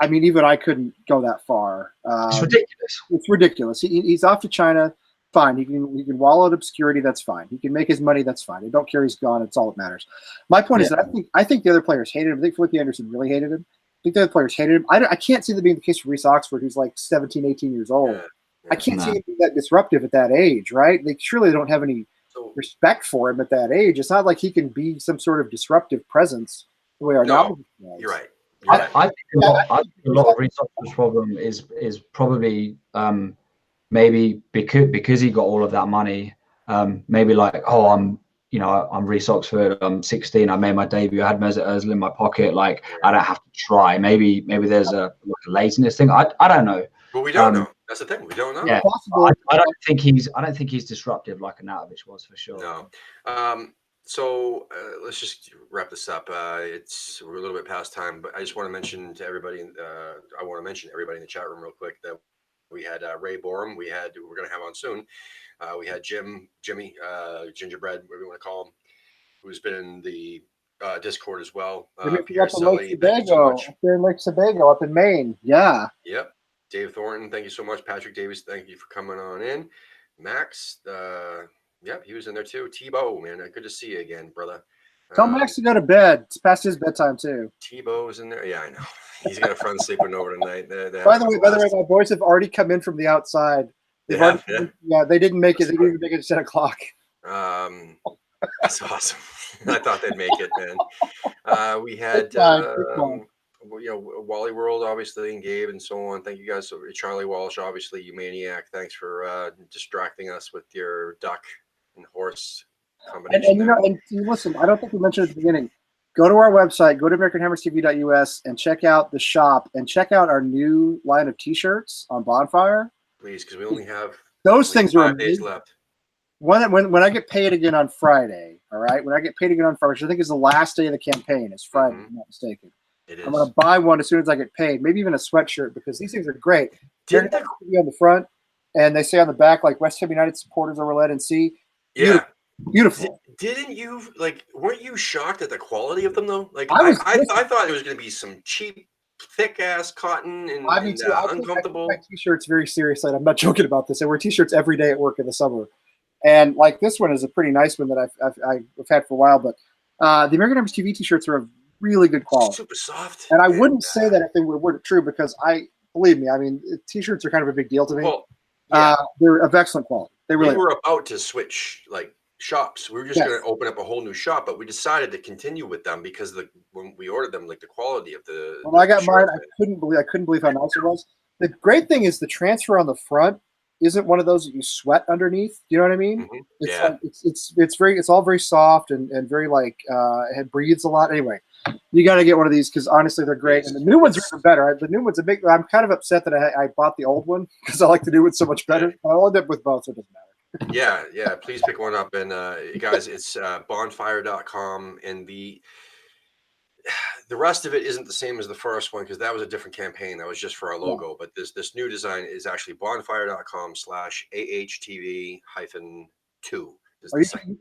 I mean, even I couldn't go that far. It's ridiculous. It's ridiculous. He's off to China. Fine. He can wallow in obscurity. That's fine. He can make his money. That's fine. I don't care. He's gone. It's all that matters. My point is that I think the other players hated him. I think Felipe Anderson really hated him. I think the other players hated him. I can't see that being the case for Reece Oxford, who's like 17, 18 years old. I can't see him being that disruptive at that age, right? They surely don't have any respect for him at that age. It's not like he can be some sort of disruptive presence the way Arnautovic was. You're right. I think a lot of Reece Oxford's problem is probably maybe because he got all of that money. Maybe like, I'm Reece Oxford. I'm 16. I made my debut. I had Mesut Ozil in my pocket. Like, I don't have to try. Maybe there's a laziness thing. I don't know. But we don't know. That's the thing. We don't know. Yeah, I don't think he's disruptive like Arnautovic was for sure. No. So let's just wrap this up. We're a little bit past time, but I just want to mention to everybody. I want to mention everybody in the chat room real quick that We had Ray Borum. We're going to have on soon. We had Jimmy, Gingerbread, whatever you want to call him, who's been in the Discord as well. Pierre Sully, thank you so much. Up there in Lake Sebago, up in Maine. Yeah. Yep. Dave Thornton, thank you so much. Patrick Davies, thank you for coming on in. Max, he was in there too. Tebow, man, good to see you again, brother. Tell Max to go to bed. It's past his bedtime too. Tebow is in there. Yeah, I know. He's got a friend sleeping over tonight. By the way, my boys have already come in from the outside. They didn't make it. They didn't even make it at 10 o'clock. That's awesome. I thought they'd make it, man. We had Wally World, obviously, and Gabe and so on. Thank you guys. So Charlie Walsh, obviously, you maniac. Thanks for distracting us with your duck and horse combination. And listen, I don't think we mentioned at the beginning. Go to our website, go to AmericanHammersTV.us and check out the shop and check out our new line of T-shirts on Bonfire. Please, because we only have those things 5 days left. When I get paid again on Friday, all right? When I get paid again on Friday, which I think is the last day of the campaign, it's Friday, if I'm not mistaken. It is. I'm going to buy one as soon as I get paid, maybe even a sweatshirt, because these things are great. They're on the front, and they say on the back, like, West Ham United supporters are let and see. Yeah. Beautiful. Didn't you, weren't you shocked at the quality of them, though? Like, I thought it was going to be some cheap, thick-ass cotton and uncomfortable. I take my T-shirts very seriously, and I'm not joking about this. I wear T-shirts every day at work in the summer. And, like, this one is a pretty nice one that I've had for a while. But the American Hammers TV T-shirts are of really good quality. Super soft. And I wouldn't say that if they weren't true, because believe me, I mean, T-shirts are kind of a big deal to me. Well, yeah. They're of excellent quality. They really were about to switch, shops. We were just going to open up a whole new shop, but we decided to continue with them because when we ordered them, the quality of the. When I got mine, I couldn't believe how nice it was. The great thing is the transfer on the front isn't one of those that you sweat underneath. You know what I mean? Mm-hmm. It's all very soft and very it breathes a lot. Anyway, you got to get one of these because honestly they're great, and the new ones are even better. The new one's I'm kind of upset that I bought the old one because I like the new one so much better. I'll end up with both, so it doesn't matter. Yeah. Please pick one up, and guys, it's bonfire.com, and the rest of it isn't the same as the first one because that was a different campaign. That was just for our logo. But this new design is actually bonfire.com/AHTV-2. You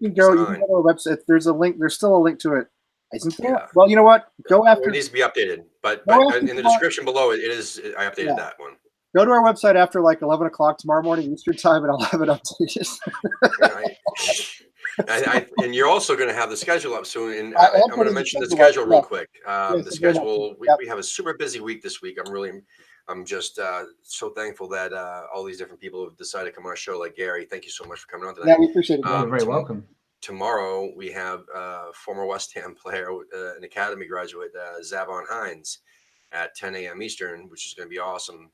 can go to our website. There's a link. There's still a link to it. Isn't there? Yeah. Well, you know what? Go after. It needs to be updated, but in the description below it is. I updated that one. Go to our website after 11 o'clock tomorrow morning Eastern time, and I'll have it updated. And you're also going to have the schedule up soon. And I'm going to mention the schedule real quick. The schedule. We have a super busy week this week. I'm just so thankful that all these different people have decided to come on our show, like Gary. Thank you so much for coming on tonight. Yeah, we appreciate it. You're very welcome. Tomorrow we have former West Ham player, an academy graduate, Zavon Hines, at 10 a.m. Eastern, which is going to be awesome.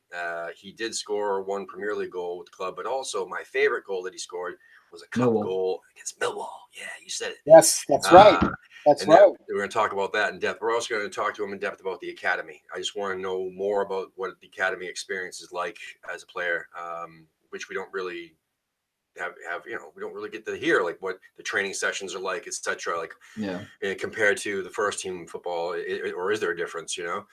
He did score one Premier League goal with the club, but also my favorite goal that he scored was a cup goal against Millwall. Yeah, you said it. Yes, that's right. That's right. We're going to talk about that in depth. We're also going to talk to him in depth about the academy. I just want to know more about what the academy experience is like as a player, which we don't really have we don't really get to hear, like what the training sessions are like, etc. Compared to the first team football, or is there a difference? So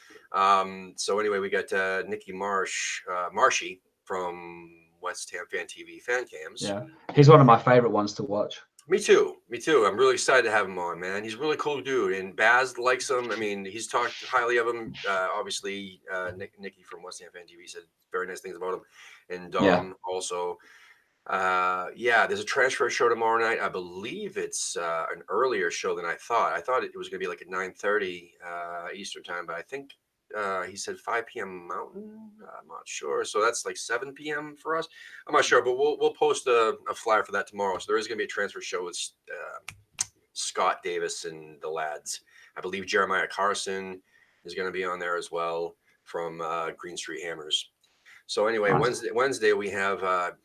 anyway, we got Nikki Marshy from West Ham Fan TV Fan Cams. Yeah, he's one of my favorite ones to watch. Me too. I'm really excited to have him on, man. He's a really cool dude, and Baz likes him. I mean, he's talked highly of him. Obviously, Nikki from West Ham Fan TV said very nice things about him, and Dom also. There's a transfer show tomorrow night. I believe it's an earlier show than I thought. I thought it was going to be like at 9:30 Eastern time, but I think he said 5 p.m. Mountain. I'm not sure. So that's like 7 p.m. for us. I'm not sure, but we'll post a flyer for that tomorrow. So there is going to be a transfer show with Scott Davis and the lads. I believe Jeremiah Carson is going to be on there as well from Green Street Hammers. So anyway, Wednesday we have the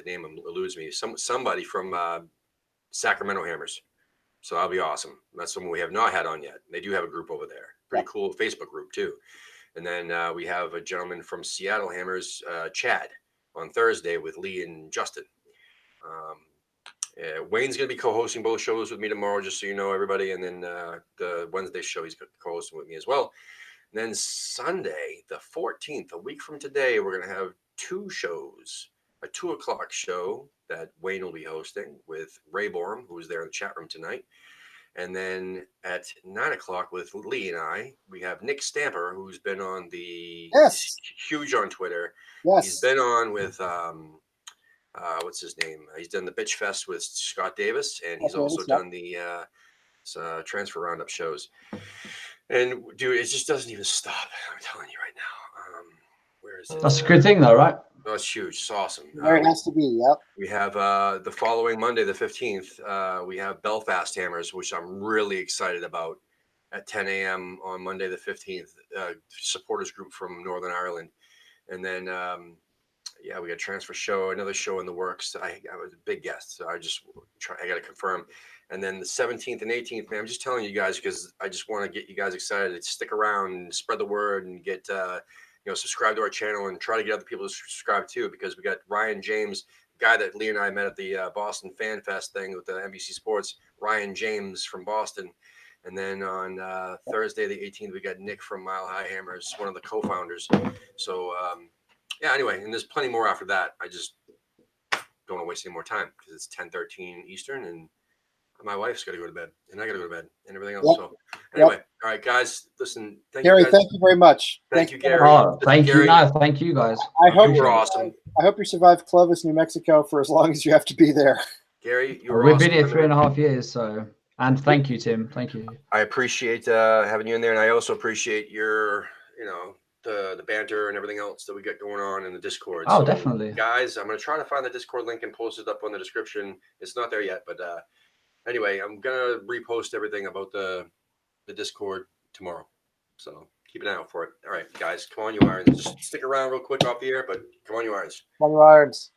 name eludes me. Somebody from Sacramento Hammers. So that'll be awesome. That's someone we have not had on yet. They do have a group over there. Pretty cool Facebook group too. And then we have a gentleman from Seattle Hammers, Chad, on Thursday with Lee and Justin. Wayne's going to be co-hosting both shows with me tomorrow, just so you know, everybody. And then the Wednesday show, he's co-hosting with me as well. And then Sunday, the 14th, a week from today, we're going to have 2 shows. A 2 o'clock show that Wayne will be hosting with Ray Borum, who was there in the chat room tonight. And then at 9 o'clock with Lee and I, we have Nick Stamper, who's been on the huge on Twitter. Yes. He's been on with what's his name? He's done the Bitch Fest with Scott Davis, and he's also done the transfer roundup shows. And dude, it just doesn't even stop. I'm telling you right now. Where is it? That's a good thing, though, right? Oh, it's huge. It's awesome. Where it has to be. Yep. We have the following Monday, the 15th. We have Belfast Hammers, which I'm really excited about, at 10 a.m. on Monday, the 15th. Supporters group from Northern Ireland, and then yeah, we got a transfer show, another show in the works. I was a big guest, so I got to confirm. And then the 17th and 18th, man, I'm just telling you guys because I just want to get you guys excited to stick around and spread the word and get subscribe to our channel and try to get other people to subscribe too, because we got Ryan James, the guy that Lee and I met at the Boston Fan Fest thing with the NBC Sports, Ryan James from Boston. And then on Thursday, the 18th, we got Nick from Mile High Hammers, one of the co-founders. So, yeah, anyway, and there's plenty more after that. I just don't want to waste any more time because it's 10:13 Eastern and my wife's got to go to bed and I got to go to bed and everything else. Yep. So anyway, all right, guys, listen. Gary, thank you very much. Thank you, Gary. Oh, thank you. No, thank you, guys. I hope you were awesome. I hope you survive Clovis, New Mexico for as long as you have to be there. Gary, you were We've awesome. been here 3.5 years, so. And thank you, Tim. Thank you. I appreciate having you in there, and I also appreciate your, the banter and everything else that we got going on in the Discord. Oh, so, definitely. Guys, I'm going to try to find the Discord link and post it up on the description. It's not there yet, but anyway, I'm going to repost everything about the Discord tomorrow. So keep an eye out for it. All right, guys, come on, you Irons. Just stick around real quick off the air, but come on, you Irons. Come on, you Irons.